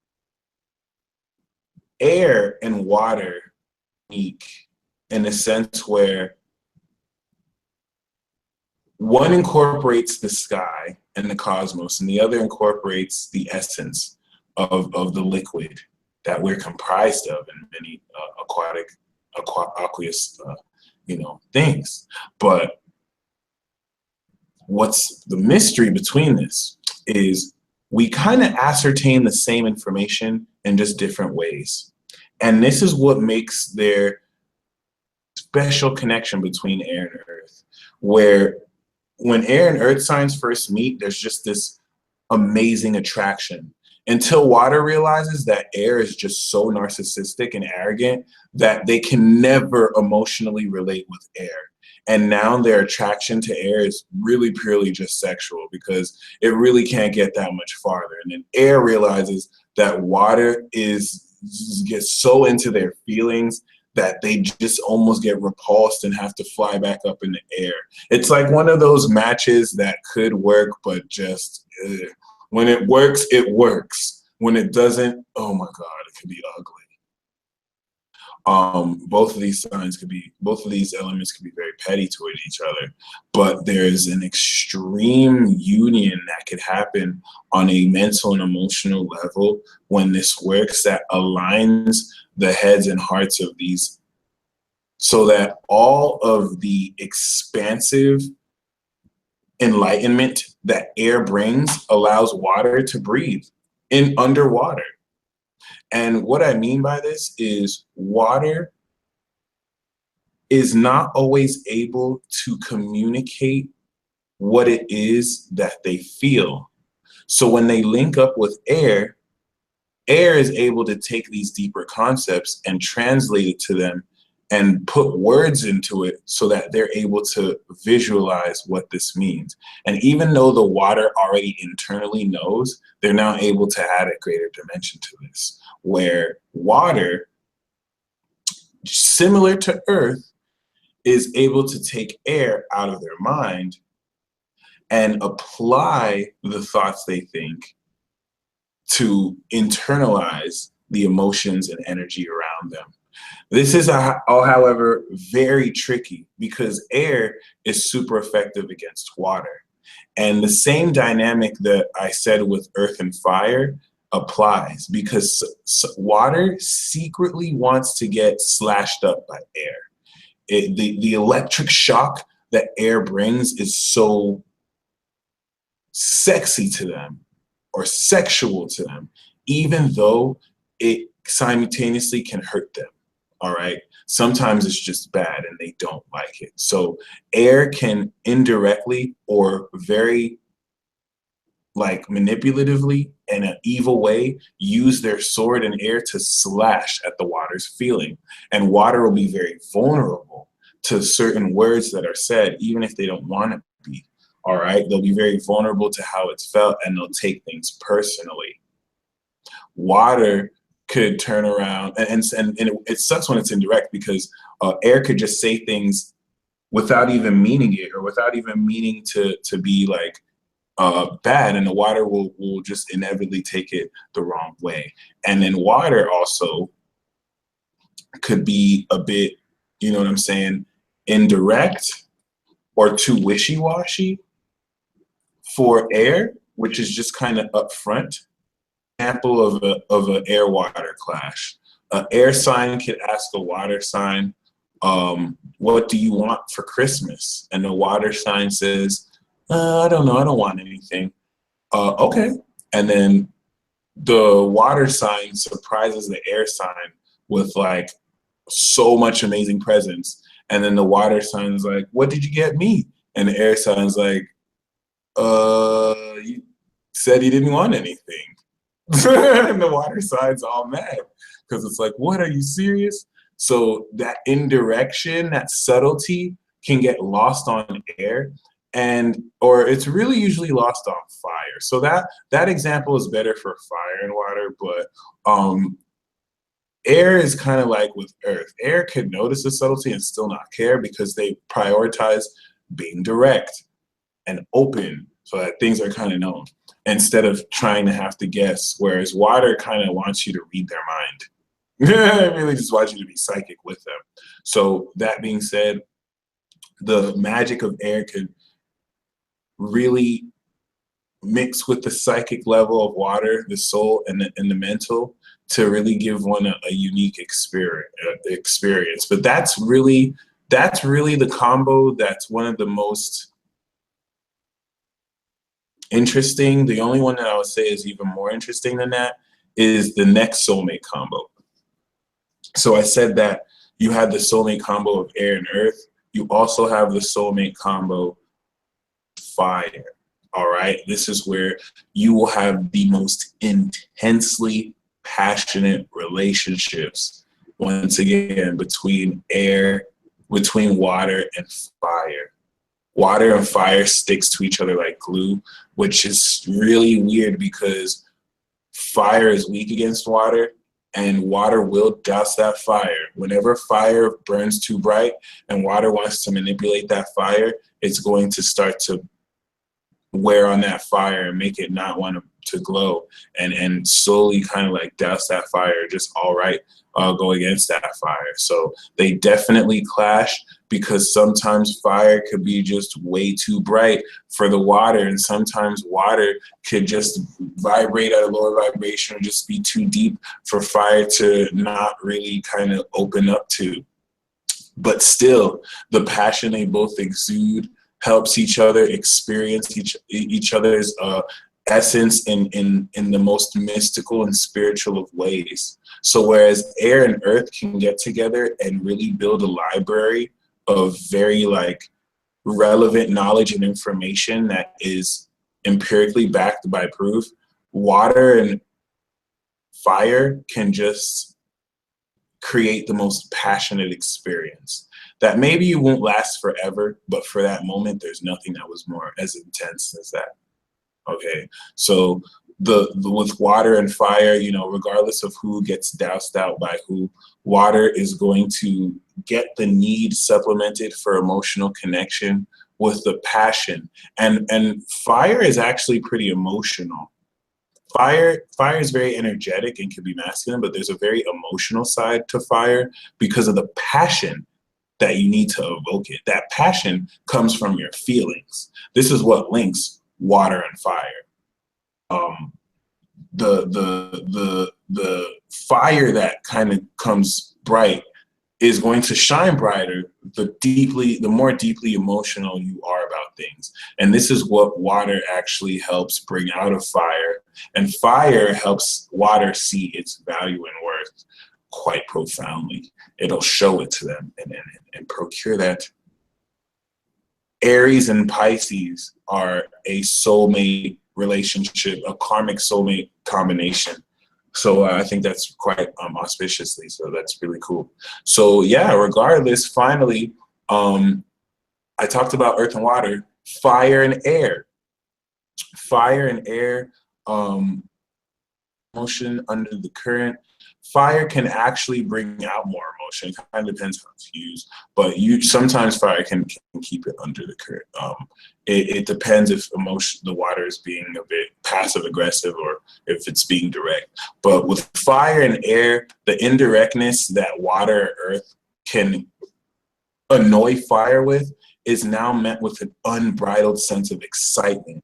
air and water are unique in a sense where one incorporates the sky and the cosmos, and the other incorporates the essence of the liquid that we're comprised of in many aqueous, you know, things. But what's the mystery between this is we kind of ascertain the same information in just different ways. And this is what makes their special connection between air and earth, where when air and earth signs first meet, there's just this amazing attraction until water realizes that air is just so narcissistic and arrogant that they can never emotionally relate with air. And now their attraction to air is really purely just sexual because it really can't get that much farther. And then air realizes that water gets so into their feelings that they just almost get repulsed and have to fly back up in the air. It's like one of those matches that could work, but just when it works, it works. When it doesn't, oh my God, it could be ugly. Both of these elements could be very petty toward each other, but there's an extreme union that could happen on a mental and emotional level when this works, that aligns the heads and hearts of these, so that all of the expansive enlightenment that air brings allows water to breathe in underwater. And what I mean by this is water is not always able to communicate what it is that they feel. So when they link up with air, air is able to take these deeper concepts and translate it to them and put words into it so that they're able to visualize what this means. And even though the water already internally knows, they're now able to add a greater dimension to this, where water, similar to earth, is able to take air out of their mind and apply the thoughts they think to internalize the emotions and energy around them. This is, however, very tricky because air is super effective against water. And the same dynamic that I said with earth and fire applies, because water secretly wants to get slashed up by air. The electric shock that air brings is so sexy to them, or sexual to them, even though it simultaneously can hurt them. All right. Sometimes it's just bad and they don't like it. So air can indirectly or very like manipulatively in an evil way use their sword in air to slash at the water's feeling. And water will be very vulnerable to certain words that are said, even if they don't want to be. All right. They'll be very vulnerable to how it's felt, and they'll take things personally. Water could turn around, and it sucks when it's indirect, because air could just say things without even meaning it, or without even meaning to be like bad, and the water will just inevitably take it the wrong way. And then water also could be a bit, you know what I'm saying, indirect or too wishy-washy for air, which is just kind of upfront. Example of an air water clash. An air sign could ask a water sign, what do you want for Christmas? And the water sign says, I don't know, I don't want anything. Okay. And then the water sign surprises the air sign with like so much amazing presents. And then the water sign's like, what did you get me? And the air sign's like, you said you didn't want anything. And the water side's all mad, because it's like, what, are you serious? So that indirection, that subtlety can get lost on air, or it's really usually lost on fire. So that example is better for fire and water, but air is kind of like with earth. Air could notice the subtlety and still not care, because they prioritize being direct and open so that things are kind of known, instead of trying to have to guess. Whereas water kind of wants you to read their mind. It really just wants you to be psychic with them. So that being said, the magic of air could really mix with the psychic level of water, the soul, and the mental, to really give one a unique experience. But that's really the combo that's one of the most interesting. The only one that I would say is even more interesting than that is the next soulmate combo. So I said that you had the soulmate combo of air and earth. You also have the soulmate combo fire. All right. This is where you will have the most intensely passionate relationships, once again, between water and fire. Water and fire sticks to each other like glue, which is really weird, because fire is weak against water, and water will douse that fire. Whenever fire burns too bright and water wants to manipulate that fire, it's going to start to wear on that fire and make it not want to glow, and slowly kind of like douse that fire, just go against that fire. So they definitely clash, because sometimes fire could be just way too bright for the water, and sometimes water could just vibrate at a lower vibration, or just be too deep for fire to not really kind of open up to. But still, the passion they both exude helps each other experience each other's essence in the most mystical and spiritual of ways. So whereas air and earth can get together and really build a library of very like relevant knowledge and information that is empirically backed by proof, water and fire can just create the most passionate experience that maybe you won't last forever, but for that moment, there's nothing that was more as intense as that. Okay, so with water and fire, you know, regardless of who gets doused out by who, water is going to get the need supplemented for emotional connection with the passion, and fire is actually pretty emotional. Fire is very energetic and can be masculine, but there's a very emotional side to fire because of the passion that you need to evoke it. That passion comes from your feelings. This is what links water and fire. the fire that kind of comes bright is going to shine brighter the more deeply emotional you are about things. And this is what water actually helps bring out of fire. And fire helps water see its value and worth quite profoundly. It'll show it to them and procure that. Aries and Pisces are a soulmate relationship, a karmic soulmate combination. So I think that's quite auspiciously. So that's really cool. So yeah, regardless, finally, I talked about earth and water, fire and air. Fire and air, motion under the current. Fire can actually bring out more emotion. It kind of depends how it's used, but sometimes fire can keep it under the current. It depends if the water is being a bit passive aggressive or if it's being direct. But with fire and air, the indirectness that water or earth can annoy fire with is now met with an unbridled sense of excitement.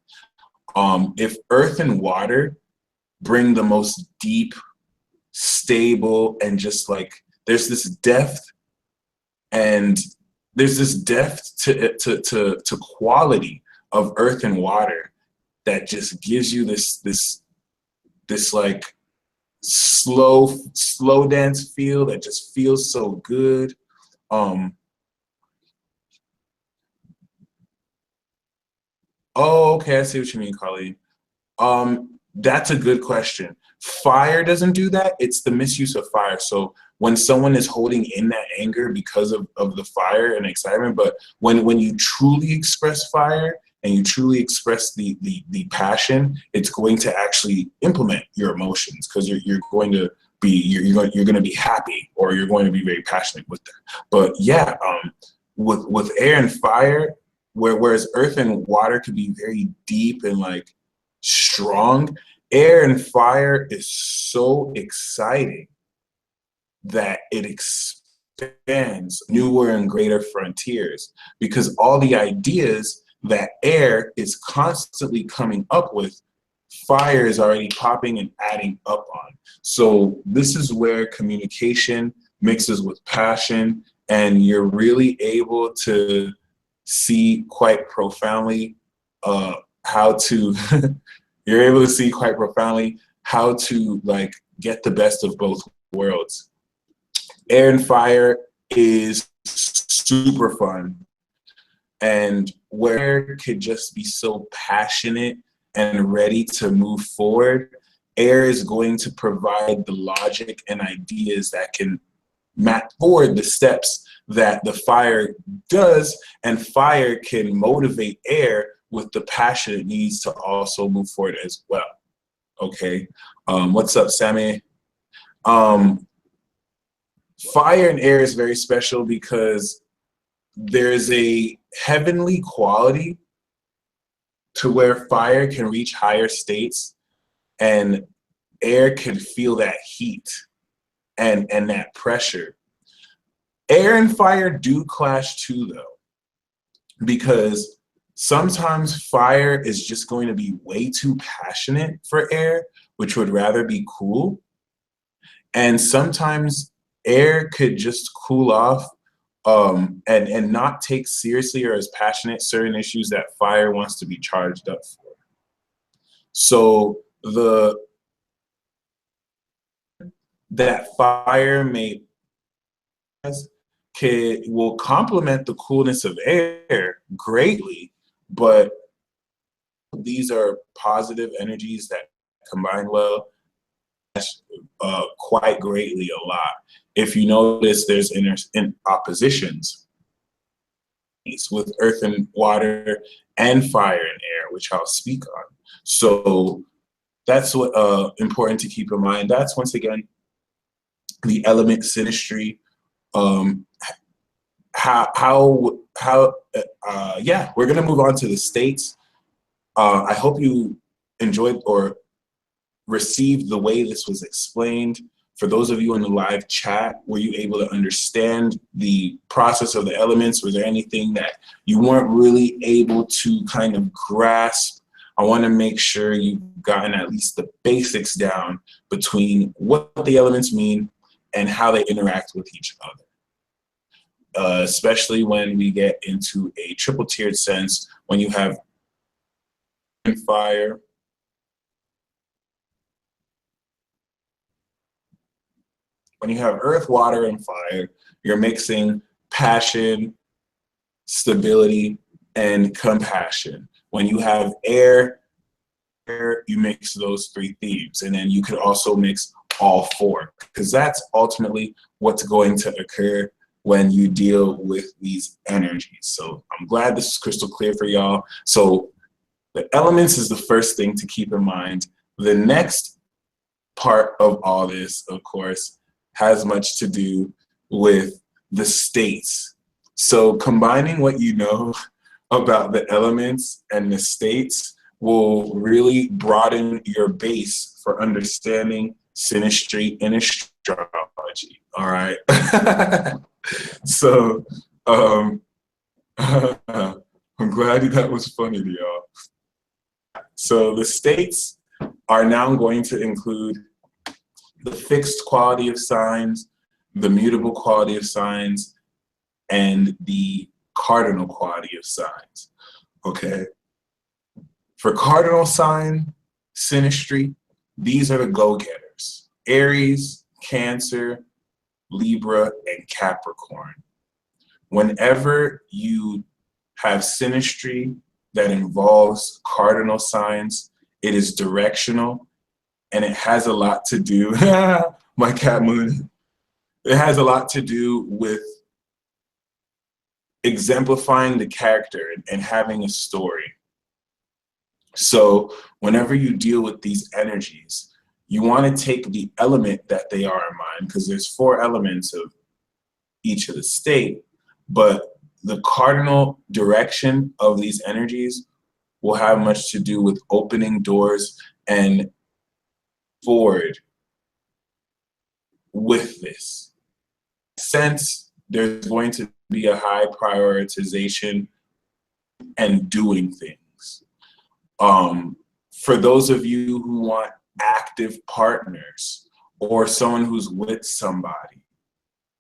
If earth and water bring the most deep, stable, and just like there's this depth to quality of earth and water that just gives you this like slow dance feel that just feels so good. Oh, okay, I see what you mean, Carly. That's a good question. Fire doesn't do that. It's the misuse of fire. So when someone is holding in that anger because of the fire and excitement, but when you truly express fire and you truly express the passion, it's going to actually implement your emotions because you're going to be happy or you're going to be very passionate with that. But yeah, with air and fire, whereas earth and water could be very deep and like strong, air and fire is so exciting that it expands newer and greater frontiers because all the ideas that air is constantly coming up with, fire is already popping and adding up on. So this is where communication mixes with passion and you're really able to see quite profoundly how to you're able to see quite profoundly how to like get the best of both worlds. Air and fire is super fun, and where it could just be so passionate and ready to move forward, air is going to provide the logic and ideas that can map forward the steps that the fire does, and fire can motivate air with the passion it needs to also move forward as well. Okay, what's up, Sammy? Fire and air is very special because there's a heavenly quality to where fire can reach higher states and air can feel that heat and that pressure. Air and fire do clash too, though, because sometimes fire is just going to be way too passionate for air, which would rather be cool. And sometimes air could just cool off and not take seriously or as passionate certain issues that fire wants to be charged up for. So that fire will complement the coolness of air greatly, but these are positive energies that combine well quite greatly a lot. If you notice, there's in oppositions with earth and water and fire and air, which I'll speak on. So that's what important to keep in mind. That's once again the element synastry. Yeah, we're gonna move on to the states. I hope you enjoyed or received the way this was explained. For those of you in the live chat, were you able to understand the process of the elements? Was there anything that you weren't really able to kind of grasp I want to make sure you've gotten at least the basics down between what the elements mean and how they interact with each other. Especially when we get into a triple tiered sense, when you have fire, when you have earth, water, and fire, you're mixing passion, stability, and compassion. When you have air, you mix those three themes, and then you could also mix all four, because that's ultimately what's going to occur when you deal with these energies. So I'm glad this is crystal clear for y'all. So the elements is the first thing to keep in mind. The next part of all this, of course, has much to do with the states. So combining what you know about the elements and the states will really broaden your base for understanding synastry and astrology. All right. So I'm glad that was funny to y'all. So the states are now going to include the fixed quality of signs, the mutable quality of signs, and the cardinal quality of signs. Okay. For cardinal sign synastry, these are the go-getters: Aries, Cancer, Libra, and Capricorn. Whenever you have synastry that involves cardinal signs, it is directional, and it has a lot to do, my cat moon, it has a lot to do with exemplifying the character and having a story. So whenever you deal with these energies, you want to take the element that they are in mind, because there's 4 elements of each of the state, but the cardinal direction of these energies will have much to do with opening doors and forward with this. Since there's going to be a high prioritization and doing things. For those of you who want active partners, or someone who's with somebody,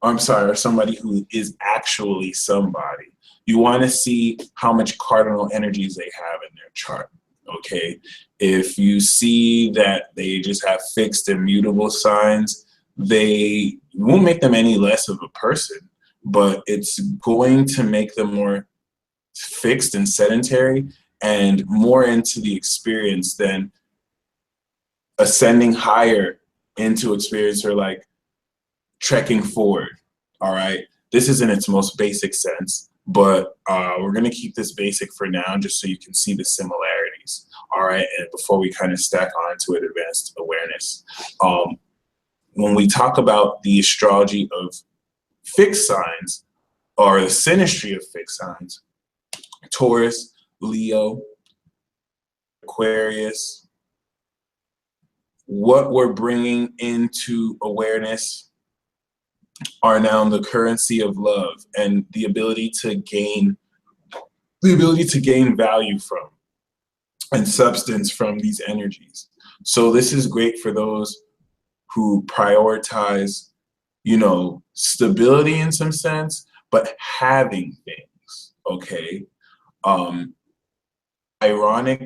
I'm sorry, or somebody who is actually somebody, you want to see how much cardinal energies they have in their chart. Okay, if you see that they just have fixed and mutable signs, they won't make them any less of a person, but it's going to make them more fixed and sedentary and more into the experience than ascending higher into experience, or like trekking forward. All right, this is in its most basic sense, but we're going to keep this basic for now just so you can see the similarities. All right, and before we kind of stack on to an advanced awareness, when we talk about the astrology of fixed signs, or the synastry of fixed signs, Taurus, Leo, Aquarius, what we're bringing into awareness are now the currency of love and the ability to gain value from and substance from these energies. So this is great for those who prioritize, you know, stability in some sense, but having things. Okay.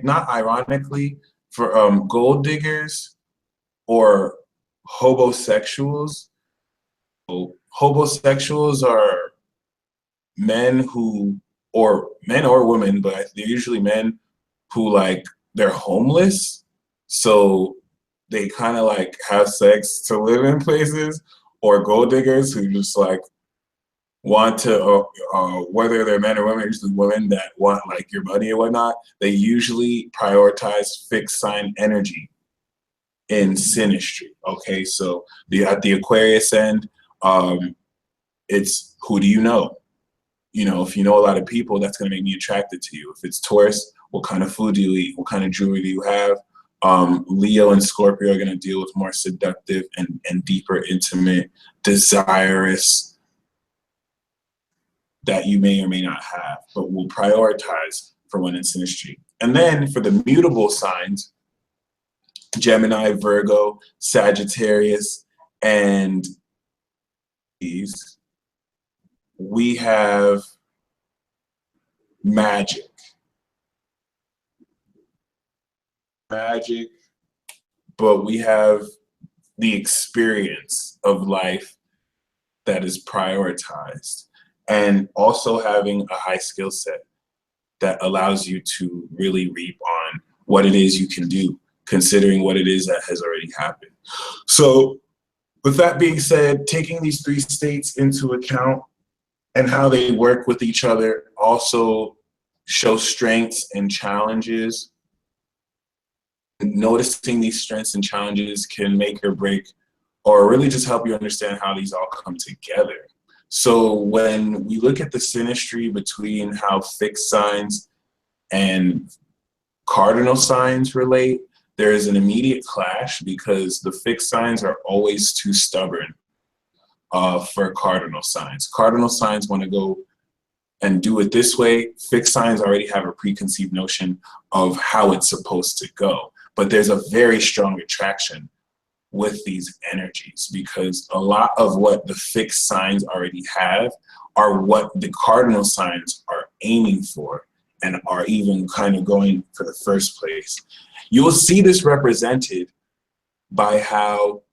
Not ironically, for gold diggers or hobosexuals. Hobosexuals are men who, or men or women, but they're usually men who, like, they're homeless, so they kind of like have sex to live in places, or gold diggers who just like want to, whether they're men or women, usually women that want like your money or whatnot, they usually prioritize fixed sign energy in synastry. Okay, so at the Aquarius end, it's who do you know? You know, if you know a lot of people, that's going to make me attracted to you. If it's Taurus, what kind of food do you eat? What kind of jewelry do you have? Leo and Scorpio are going to deal with more seductive and deeper, intimate, desirous that you may or may not have, but will prioritize for one in synastry. And then for the mutable signs, Gemini, Virgo, Sagittarius, and these, we have magic. Magic, but we have the experience of life that is prioritized, and also having a high skill set that allows you to really reap on what it is you can do, considering what it is that has already happened. So with that being said, taking these three states into account and how they work with each other also show strengths and challenges. Noticing these strengths and challenges can make or break, or really just help you understand how these all come together. So when we look at the synastry between how fixed signs and cardinal signs relate, there is an immediate clash because the fixed signs are always too stubborn for cardinal signs. Cardinal signs want to go and do it this way. Fixed signs already have a preconceived notion of how it's supposed to go. But there's a very strong attraction with these energies because a lot of what the fixed signs already have are what the cardinal signs are aiming for and are even kind of going for the first place. You will see this represented by how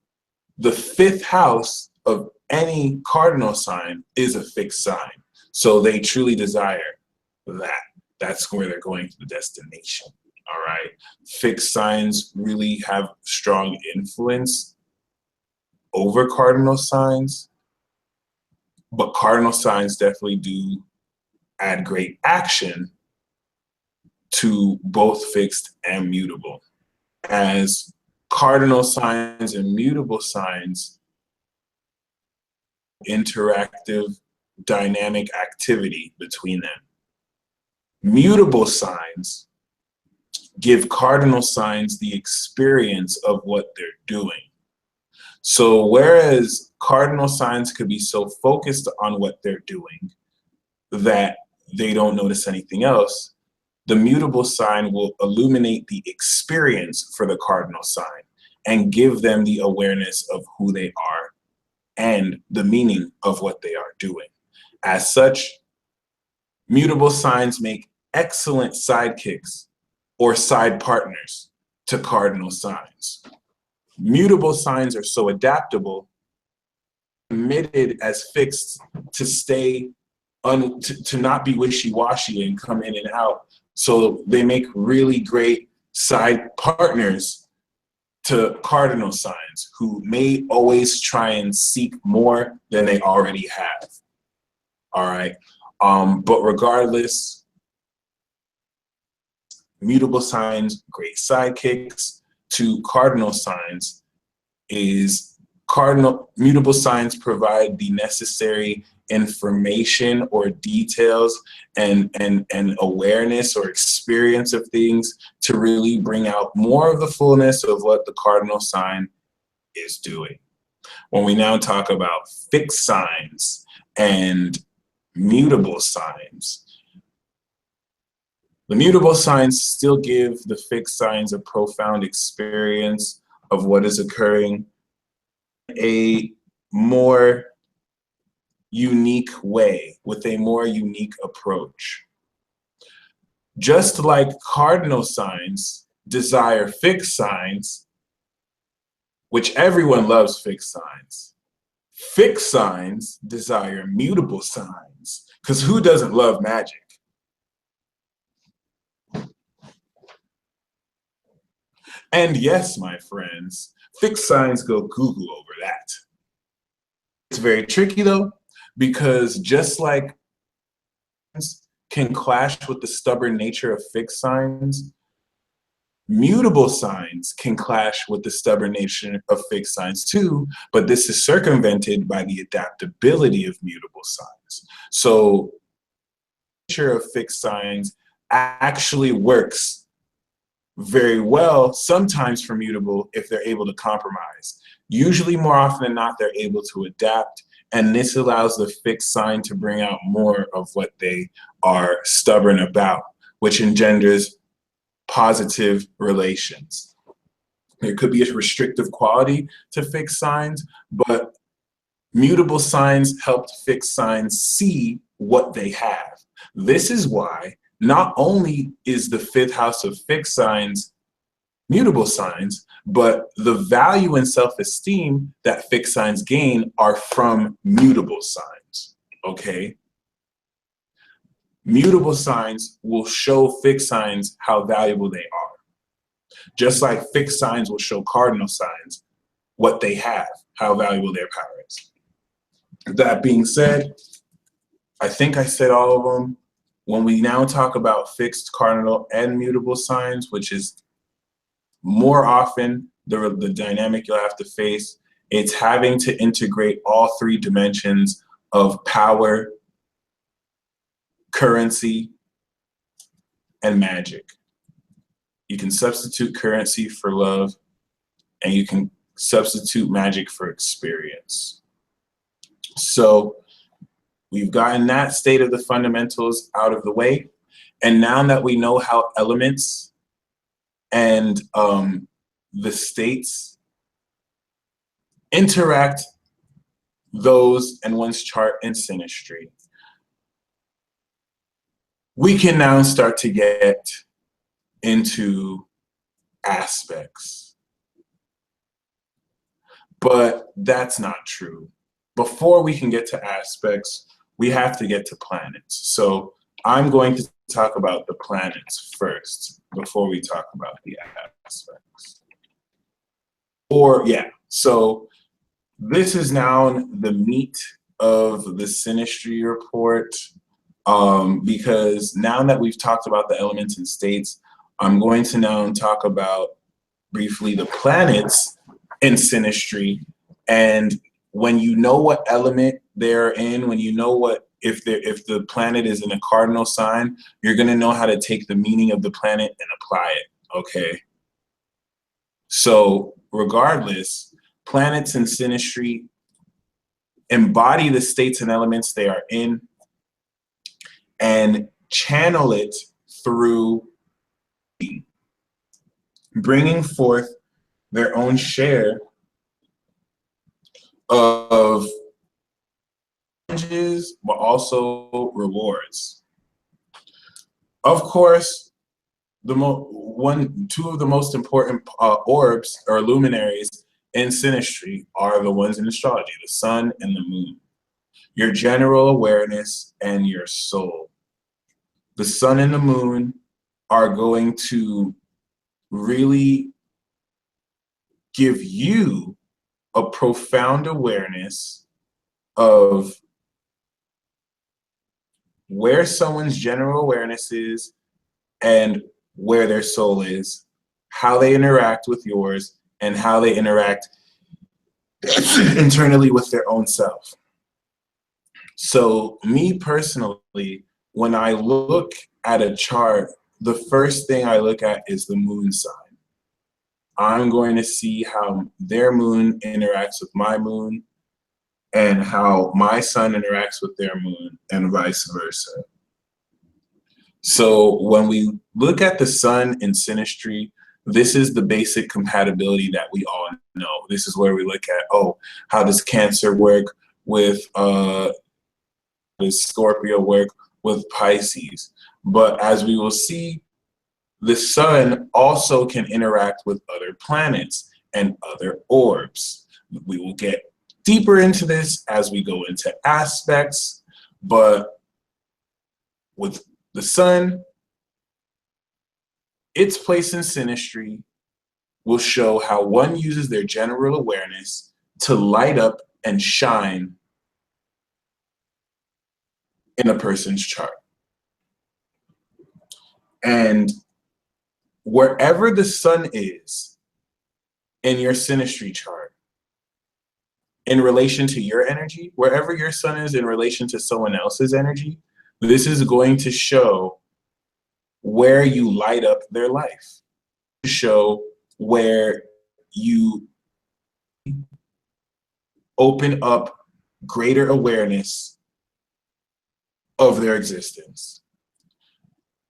the fifth house of any cardinal sign is a fixed sign. So they truly desire that. That's where they're going to the destination. All right. Fixed signs really have strong influence over cardinal signs, but cardinal signs definitely do add great action to both fixed and mutable. As cardinal signs and mutable signs, interactive, dynamic activity between them. Mutable signs give cardinal signs the experience of what they're doing. So whereas cardinal signs could be so focused on what they're doing that they don't notice anything else, the mutable sign will illuminate the experience for the cardinal sign and give them the awareness of who they are and the meaning of what they are doing. As such, mutable signs make excellent sidekicks or side partners to cardinal signs. Mutable signs are so adaptable, committed as fixed to stay to not be wishy-washy and come in and out. So they make really great side partners to cardinal signs who may always try and seek more than they already have. All right. But regardless, mutable signs, great sidekicks to cardinal signs is mutable signs provide the necessary information or details and awareness or experience of things to really bring out more of the fullness of what the cardinal sign is doing. When we now talk about fixed signs and mutable signs, the mutable signs still give the fixed signs a profound experience of what is occurring, a more unique way, with a more unique approach. Just like cardinal signs desire fixed signs, which everyone loves fixed signs desire mutable signs, because who doesn't love magic? And yes, my friends, fixed signs go Google over that. It's very tricky though, because just like can clash with the stubborn nature of fixed signs, mutable signs can clash with the stubborn nature of fixed signs too, but this is circumvented by the adaptability of mutable signs. So the nature of fixed signs actually works very well sometimes for mutable if they're able to compromise. Usually more often than not, they're able to adapt, and this allows the fixed sign to bring out more of what they are stubborn about, which engenders positive relations. There could be a restrictive quality to fixed signs, but mutable signs help fixed signs see what they have. This is why not only is the fifth house of fixed signs mutable signs, but the value and self-esteem that fixed signs gain are from mutable signs, okay? Mutable signs will show fixed signs how valuable they are. Just like fixed signs will show cardinal signs what they have, how valuable their power is. That being said, I think I said all of them. When we now talk about fixed, cardinal, and mutable signs, which is more often the dynamic you'll have to face, it's having to integrate all three dimensions of power, currency, and magic. You can substitute currency for love, and you can substitute magic for experience. So we've gotten that state of the fundamentals out of the way. And now that we know how elements and the states interact those and one's chart in synastry, we can now start to get into aspects. But that's not true. Before we can get to aspects, we have to get to planets. So I'm going to talk about the planets first before we talk about the aspects. So this is now the meat of the synastry report, because now that we've talked about the elements and states, I'm going to now talk about briefly the planets in synastry. And when you know what element they're in, when you know what, if the planet is in a cardinal sign, you're gonna know how to take the meaning of the planet and apply it, okay? So regardless, planets in synastry embody the states and elements they are in and channel it through bringing forth their own share of challenges, but also rewards. Of course, two of the most important orbs or luminaries in synastry are the ones in astrology, the sun and the moon. Your general awareness and your soul. The sun and the moon are going to really give you a profound awareness of where someone's general awareness is and where their soul is, how they interact with yours, and how they interact internally with their own self. So me personally, when I look at a chart, the first thing I look at is the moon sign. I'm going to see how their moon interacts with my moon and how my sun interacts with their moon and vice versa. So when we look at the sun in synastry, this is the basic compatibility that we all know. This is where we look at, oh, how does Cancer work with, does Scorpio work with Pisces? But as we will see, the sun also can interact with other planets and other orbs. We will get deeper into this as we go into aspects, but with the sun, its place in synastry will show how one uses their general awareness to light up and shine in a person's chart. And wherever the sun is in your synastry chart, in relation to your energy, wherever your sun is in relation to someone else's energy, this is going to show where you light up their life, to show where you open up greater awareness of their existence.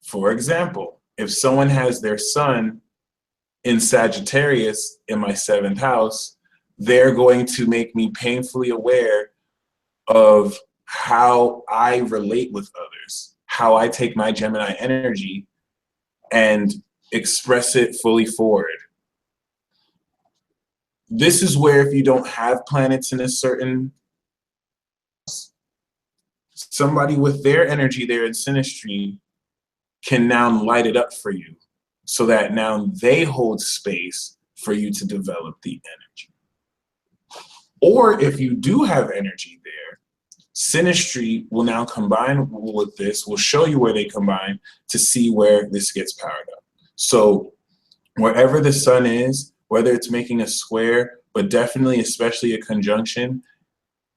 For example, If someone has their sun in Sagittarius in my 7th house, they're going to make me painfully aware of how I relate with others, how I take my Gemini energy and express it fully forward. This is where if you don't have planets in a certain, somebody with their energy there in Synastry can now light it up for you, so that now they hold space for you to develop the energy. Or if you do have energy there, Synastry will now combine with this, will show you where they combine to see where this gets powered up. So wherever the sun is, whether it's making a square, but definitely, especially a conjunction,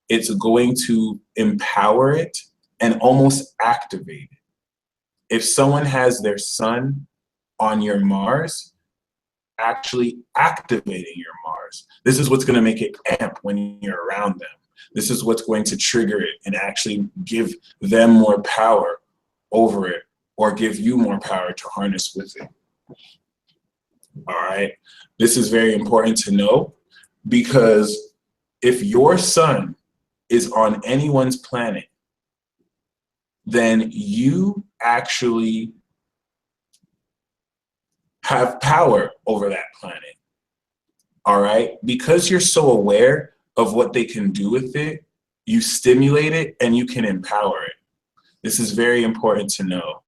it's going to empower it and almost activate it. If someone has their sun on your Mars, actually activating your Mars. This is what's going to make it amp when you're around them. This is what's going to trigger it and actually give them more power over it, or give you more power to harness with it. All right. This is very important to know, because if your sun is on anyone's planet, then you actually have power over that planet. All right. Because you're so aware of what they can do with it, you stimulate it and you can empower it. This is very important to know.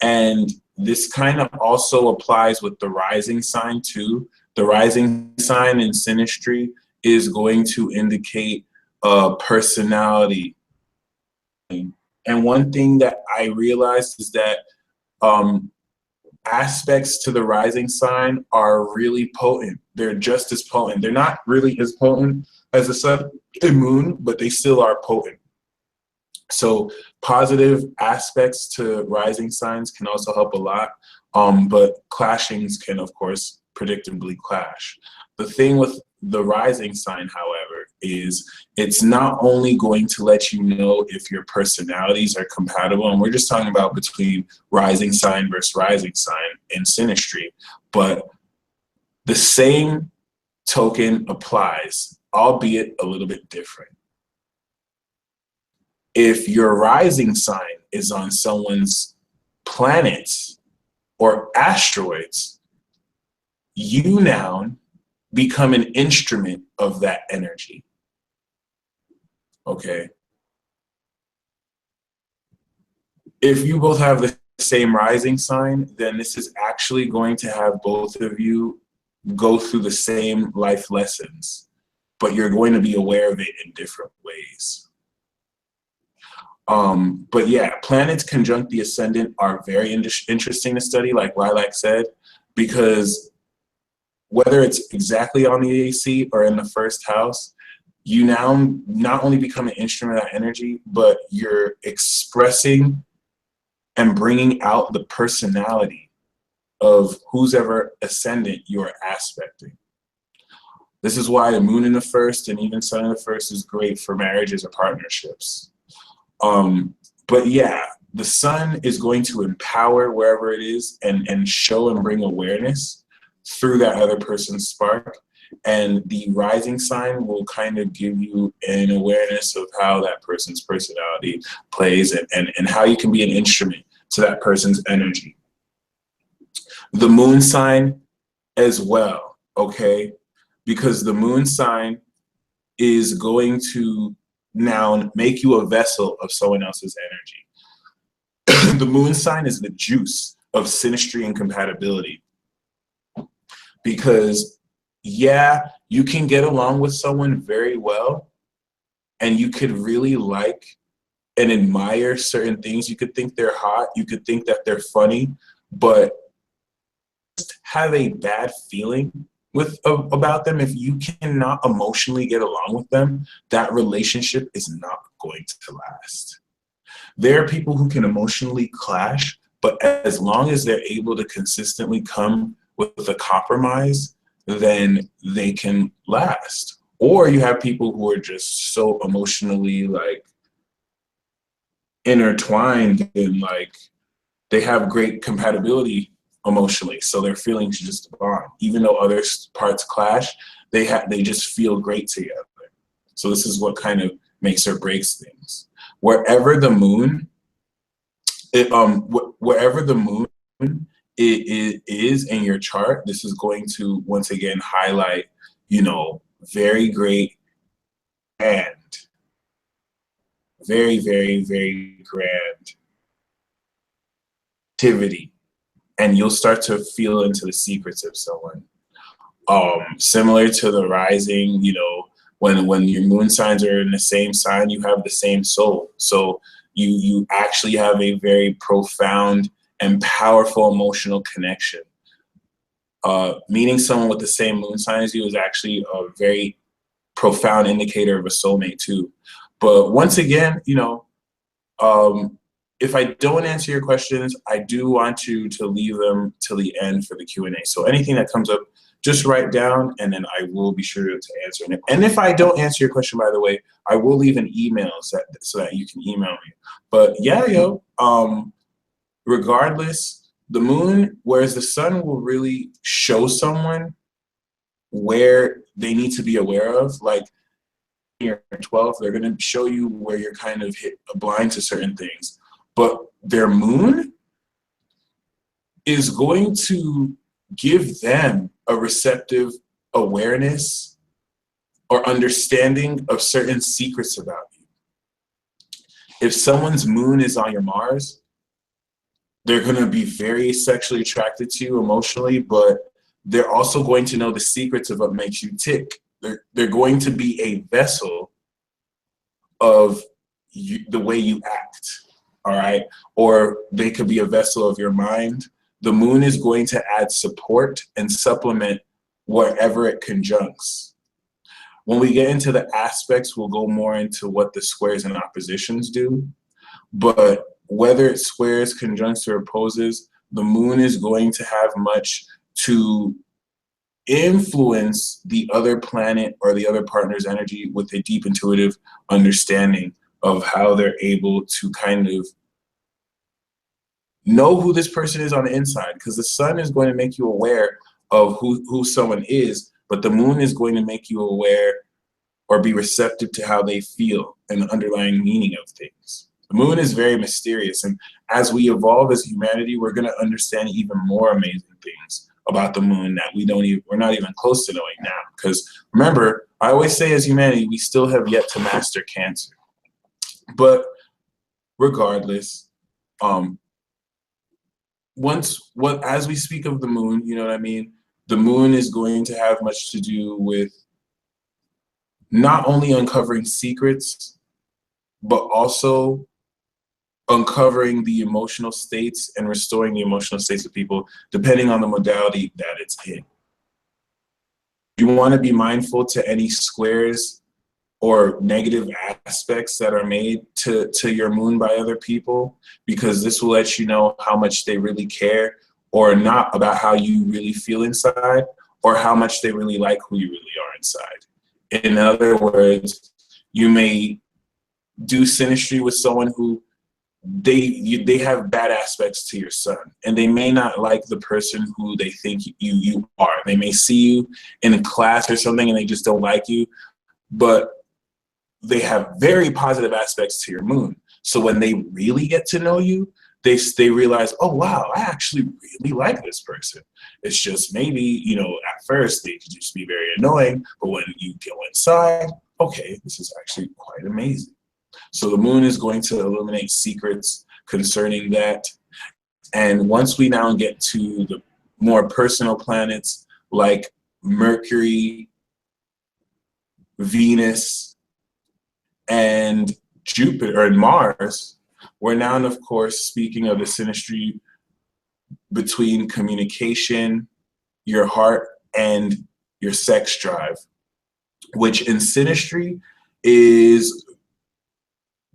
And this kind of also applies with the rising sign too. The rising sign in Synastry is going to indicate personality. And one thing that I realized is that aspects to the rising sign are really potent. They're just as potent. They're not really as potent as the sun and moon, but they still are potent. So positive aspects to rising signs can also help a lot, but clashings can, of course, predictably clash. The thing with the rising sign, however, is it's not only going to let you know if your personalities are compatible, and we're just talking about between rising sign versus rising sign in Synastry, but the same token applies, albeit a little bit different. If your rising sign is on someone's planets or asteroids, you now become an instrument of that energy. Okay. If you both have the same rising sign, then this is actually going to have both of you go through the same life lessons, but you're going to be aware of it in different ways. But yeah, planets conjunct the ascendant are very interesting to study, like Lilac said, because whether it's exactly on the AC or in the first house, you now not only become an instrument of that energy, but you're expressing and bringing out the personality of whose ever ascendant you're aspecting. This is why the moon in the first and even sun in the first is great for marriages or partnerships. But yeah, the sun is going to empower wherever it is and show and bring awareness through that other person's spark. And the rising sign will kind of give you an awareness of how that person's personality plays and how you can be an instrument to that person's energy. The moon sign as well, okay? Because the moon sign is going to now make you a vessel of someone else's energy. The moon sign is the juice of synastry and compatibility. Because yeah, you can get along with someone very well, and you could really like and admire certain things. You could think they're hot, you could think that they're funny, but just have a bad feeling about them. If you cannot emotionally get along with them, that relationship is not going to last. There are people who can emotionally clash, but as long as they're able to consistently come with a compromise, then they can last. Or you have people who are just so emotionally like intertwined and like they have great compatibility emotionally. So their feelings just bond. Even though other parts clash, they just feel great together. So this is what kind of makes or breaks things. Wherever the moon, wherever the moon it is in your chart, this is going to once again highlight, you know, very great and very, very, very grand activity, and you'll start to feel into the secrets of someone. Similar to the rising, you know, when your moon signs are in the same sign, you have the same soul. So you actually have a very profound and powerful emotional connection. Meeting someone with the same moon sign as you is actually a very profound indicator of a soulmate too. But once again, you know, if I don't answer your questions, I do want you to leave them till the end for the Q&A. So anything that comes up, just write down, and then I will be sure to answer it. And if I don't answer your question, by the way, I will leave an email so that you can email me. But yeah, regardless, the moon, whereas the sun will really show someone where they need to be aware of, like your 12th, they're going to show you where you're kind of blind to certain things. But their moon is going to give them a receptive awareness or understanding of certain secrets about you. If someone's moon is on your Mars, they're going to be very sexually attracted to you emotionally, but they're also going to know the secrets of what makes you tick. They're going to be a vessel of the way you act, all right? Or they could be a vessel of your mind. The moon is going to add support and supplement wherever it conjuncts. When we get into the aspects, we'll go more into what the squares and oppositions do. But whether it squares, conjuncts, or opposes, the moon is going to have much to influence the other planet or the other partner's energy with a deep intuitive understanding of how they're able to kind of know who this person is on the inside, because the sun is going to make you aware of who someone is, but the moon is going to make you aware or be receptive to how they feel and the underlying meaning of things. The moon is very mysterious, and as we evolve as humanity, we're going to understand even more amazing things about the moon that we're not even close to knowing now. Because remember, I always say as humanity, we still have yet to master Cancer. But regardless, as we speak of the moon, you know what I mean? The moon is going to have much to do with not only uncovering secrets, but also uncovering the emotional states and restoring the emotional states of people, depending on the modality that it's in. You want to be mindful to any squares or negative aspects that are made to your moon by other people, because this will let you know how much they really care or not about how you really feel inside, or how much they really like who you really are inside. In other words, you may do synastry with someone who they have bad aspects to your sun, and they may not like the person who they think you are. They may see you in a class or something and they just don't like you, but they have very positive aspects to your moon. So when they really get to know you, they realize, oh wow, I actually really like this person. It's just maybe, you know, at first they could just be very annoying, but when you go inside, okay, this is actually quite amazing. So the moon is going to illuminate secrets concerning that. And once we now get to the more personal planets like Mercury, Venus, and Jupiter, and Mars, we're now, of course, speaking of the synastry between communication, your heart, and your sex drive, which in synastry is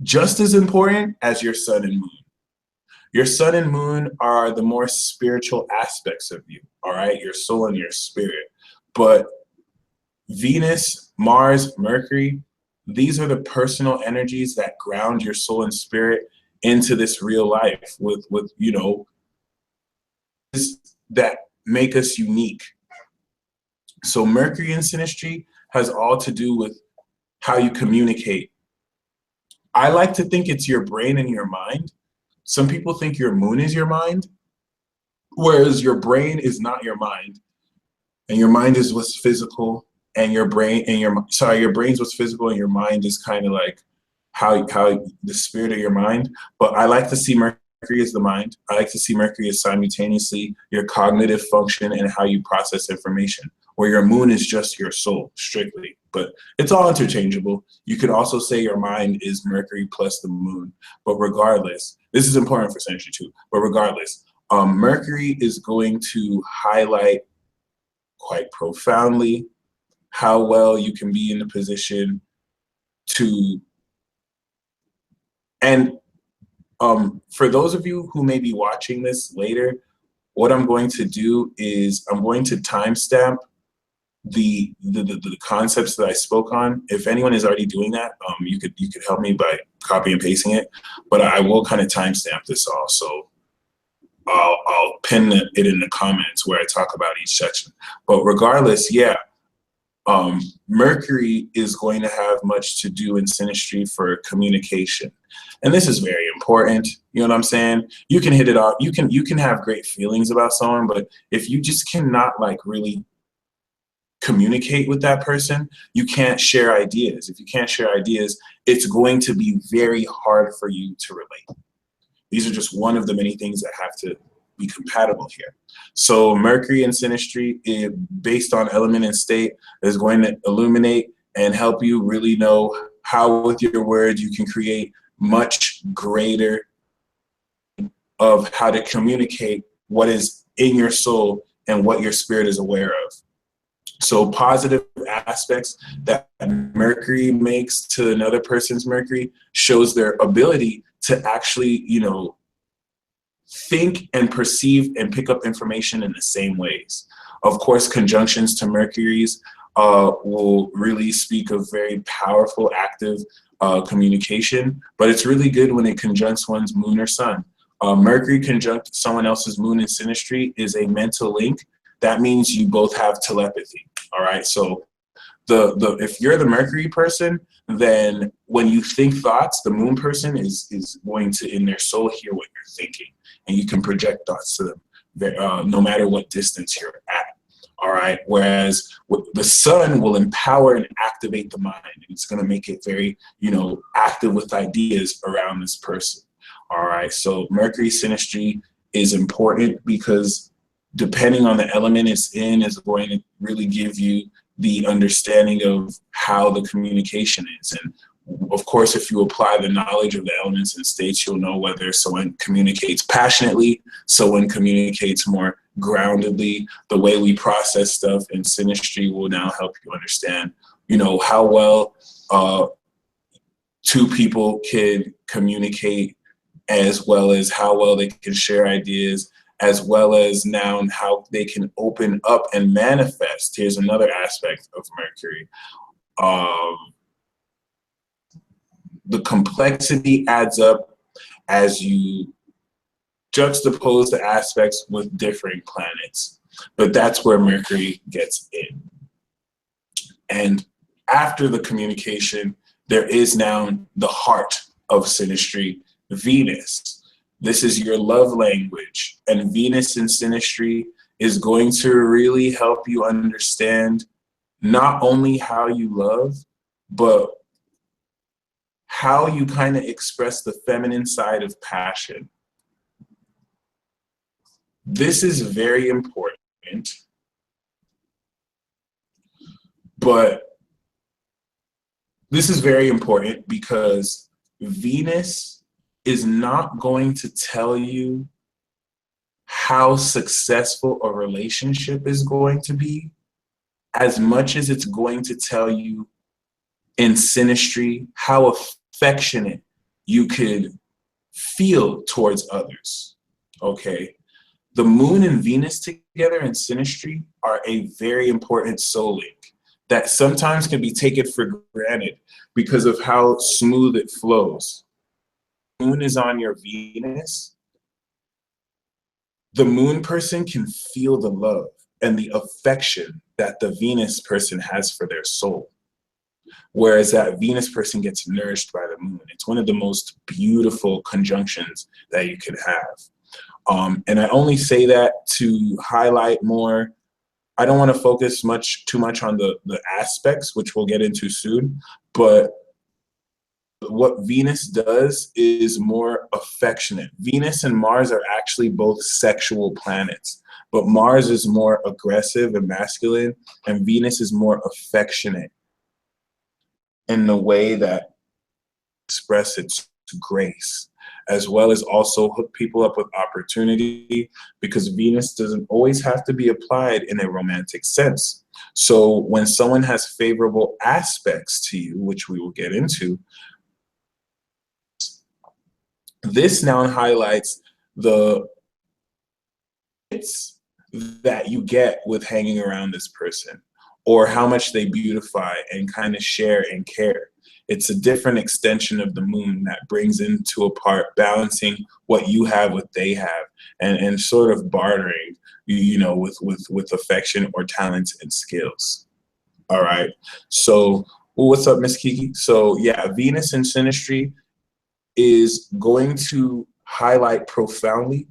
just as important as your sun and moon. Your sun and moon are the more spiritual aspects of you, all right? Your soul and your spirit. But Venus, Mars, Mercury, these are the personal energies that ground your soul and spirit into this real life with you know, that make us unique. So Mercury in Synastry has all to do with how you communicate. I like to think it's your brain and your mind. Some people think your moon is your mind, whereas your brain is not your mind, and your mind is what's physical, and your brain and your brain's what's physical, and your mind is kind of like how the spirit of your mind. But I like to see Mercury as the mind. I like to see Mercury as simultaneously your cognitive function and how you process information, where your moon is just your soul strictly. But it's all interchangeable. You could also say your mind is Mercury plus the moon. But regardless, this is important for Synastry too. But regardless, Mercury is going to highlight quite profoundly how well you can be in the position to, and for those of you who may be watching this later, what I'm going to do is I'm going to timestamp the concepts that I spoke on. If anyone is already doing that, you could help me by copy and pasting it, but I will kind of timestamp this all. So I'll pin it in the comments where I talk about each section. But regardless, yeah, Mercury is going to have much to do in Synastry for communication. And this is very important. You know what I'm saying? You can hit it off. You can have great feelings about someone, but if you just cannot like really communicate with that person, you can't share ideas. If you can't share ideas, it's going to be very hard for you to relate. These are just one of the many things that have to be compatible here. So Mercury in Synastry, based on element and state, is going to illuminate and help you really know how with your words you can create much greater of how to communicate what is in your soul and what your spirit is aware of. So positive aspects that Mercury makes to another person's Mercury shows their ability to actually, you know, think and perceive and pick up information in the same ways. Of course, conjunctions to Mercury's will really speak of very powerful, active communication, but it's really good when it conjuncts one's moon or sun. Mercury conjunct someone else's moon in Synastry is a mental link. That means you both have telepathy. All right, so if you're the Mercury person, then when you think thoughts, the moon person is going to, in their soul, hear what you're thinking, and you can project thoughts to them, no matter what distance you're at. All right, whereas the sun will empower and activate the mind, and it's going to make it very, you know, active with ideas around this person. All right, so Mercury Synastry is important because depending on the element it's in is going to really give you the understanding of how the communication is. And of course, if you apply the knowledge of the elements and states, you'll know whether someone communicates passionately, someone communicates more groundedly. The way we process stuff in Synastry will now help you understand, you know, how well two people can communicate, as well as how well they can share ideas, as well as now how they can open up and manifest. Here's another aspect of Mercury. The complexity adds up as you juxtapose the aspects with differing planets, but that's where Mercury gets in. And after the communication, there is now the heart of Synastry, Venus. This is your love language, and Venus in Synastry is going to really help you understand not only how you love, but how you kind of express the feminine side of passion. This is very important, but this is very important because Venus is not going to tell you how successful a relationship is going to be as much as it's going to tell you in Synastry how affectionate you could feel towards others. Okay, the moon and Venus together in Synastry are a very important soul link that sometimes can be taken for granted because of how smooth it flows. Moon is on your Venus, the moon person can feel the love and the affection that the Venus person has for their soul. Whereas that Venus person gets nourished by the moon. It's one of the most beautiful conjunctions that you could have. And I only say that to highlight more. I don't want to focus too much on the aspects, which we'll get into soon, but what Venus does is more affectionate. Venus and Mars are actually both sexual planets, but Mars is more aggressive and masculine, and Venus is more affectionate in the way that express its grace, as well as also hook people up with opportunity, because Venus doesn't always have to be applied in a romantic sense. So when someone has favorable aspects to you, which we will get into, this now highlights the hits that you get with hanging around this person, or how much they beautify and kind of share and care. It's a different extension of the moon that brings into a part, balancing what you have, what they have, and sort of bartering, with affection or talents and skills. All right. So, well, what's up, Miss Kiki? So, yeah, Venus in Synastry is going to highlight profoundly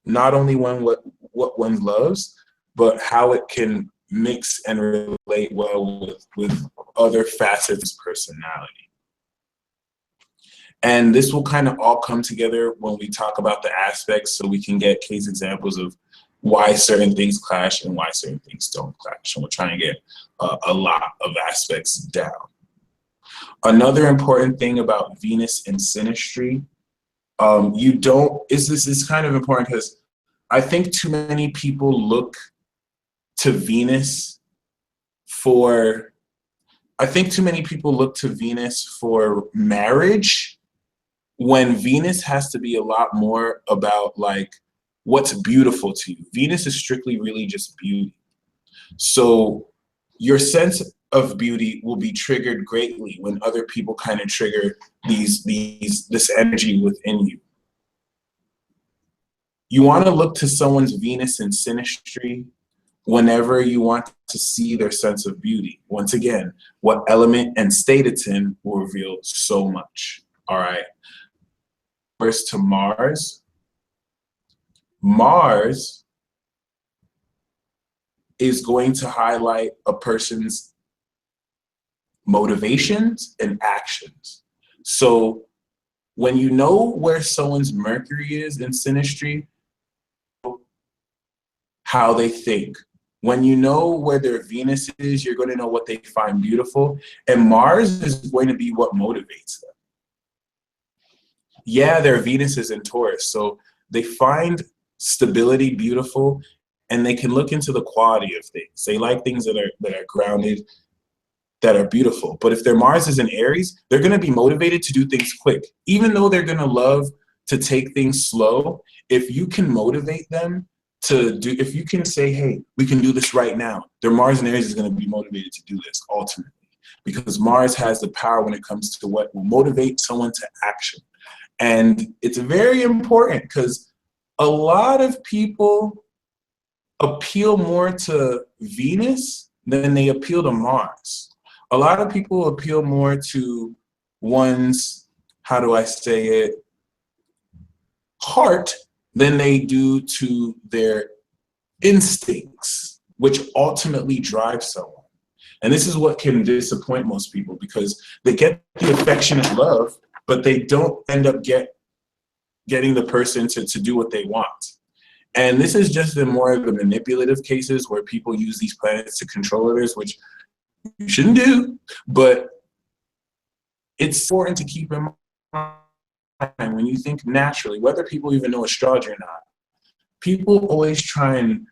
not only what one loves, but how it can mix and relate well with other facets of personality. And this will kind of all come together when we talk about the aspects, so we can get case examples of why certain things clash and why certain things don't clash. And we're trying to get a lot of aspects down. Another important thing about Venus in Synastry, this is kind of important because I think too many people look to Venus for, marriage, when Venus has to be a lot more about like what's beautiful to you. Venus is strictly really just beauty. So your sense of beauty will be triggered greatly when other people kind of trigger this energy within you. You want to look to someone's Venus in Synastry whenever you want to see their sense of beauty. Once again, what element and state it's in will reveal so much. All right. First to Mars. Mars is going to highlight a person's motivations and actions. So when you know where someone's Mercury is in Synastry, how they think. When you know where their Venus is, you're going to know what they find beautiful. And Mars is going to be what motivates them. Yeah, their Venus is in Taurus, so they find stability beautiful, and they can look into the quality of things. They like things that are grounded, that are beautiful. But if their Mars is in Aries, they're going to be motivated to do things quick. Even though they're going to love to take things slow, if you can motivate them if you can say, hey, we can do this right now, their Mars in Aries is going to be motivated to do this ultimately, because Mars has the power when it comes to what will motivate someone to action. And it's very important because a lot of people appeal more to Venus than they appeal to Mars. A lot of people appeal more to one's, how do I say it, heart than they do to their instincts, which ultimately drive someone. And this is what can disappoint most people, because they get the affectionate love, but they don't end up getting the person to do what they want. And this is just in more of the manipulative cases where people use these planets to control others, which you shouldn't do, but it's important to keep in mind when you think naturally, whether people even know astrology or not. People always try and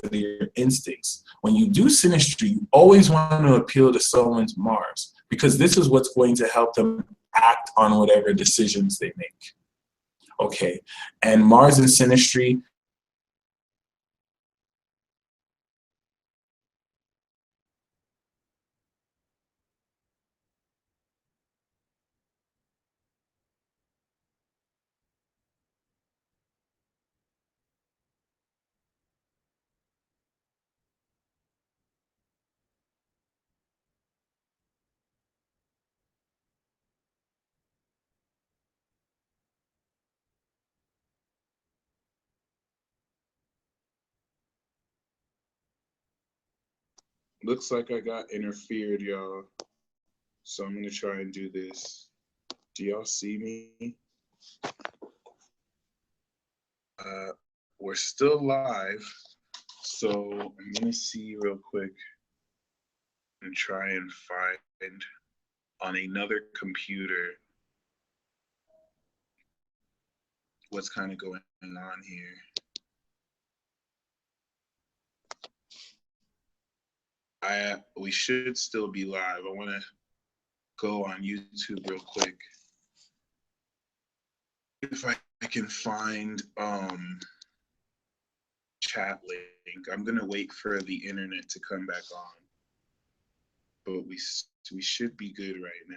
their instincts. When you do synastry, you always want to appeal to someone's Mars, because this is what's going to help them act on whatever decisions they make. Okay, and Mars in synastry, Looks like I got interfered, y'all. So I'm gonna try and do this. Do y'all see me? We're still live, so I'm gonna see real quick and try and find on another computer what's kind of going on here. We should still be live. I want to go on YouTube real quick if I can find chat link. I'm gonna wait for the internet to come back on, but we should be good right now.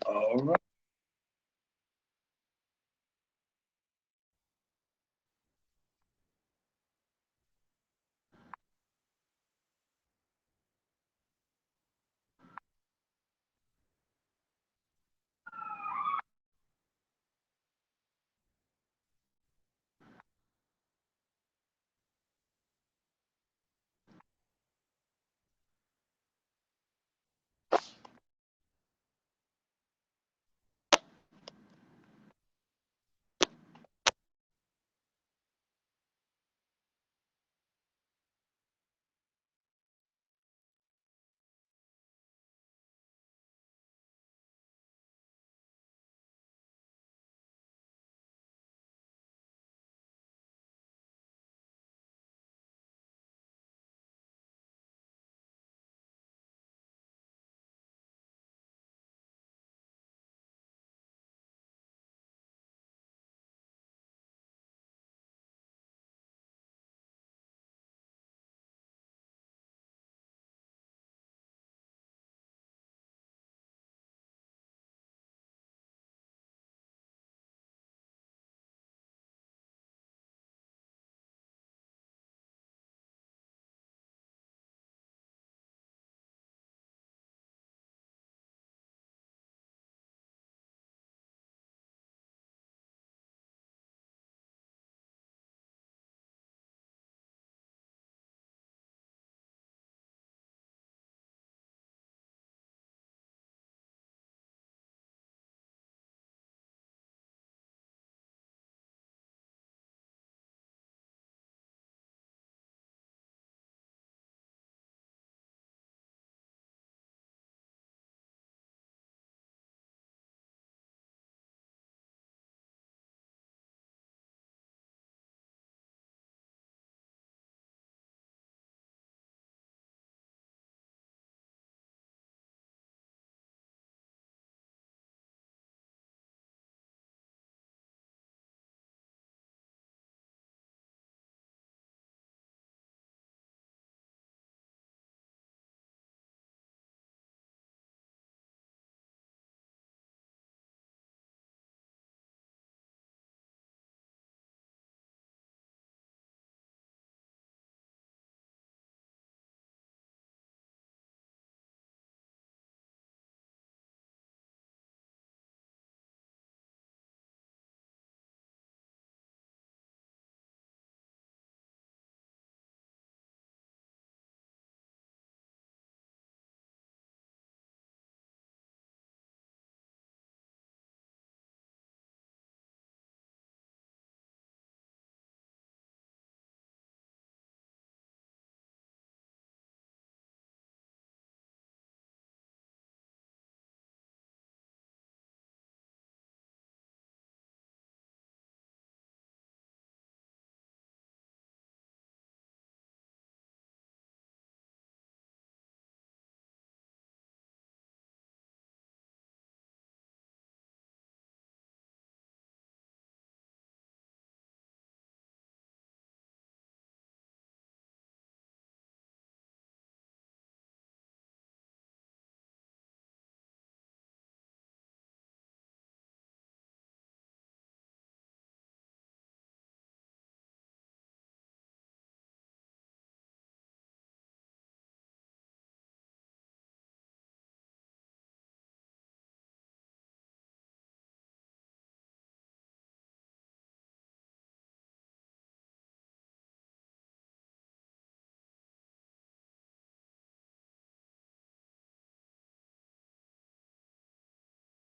All right.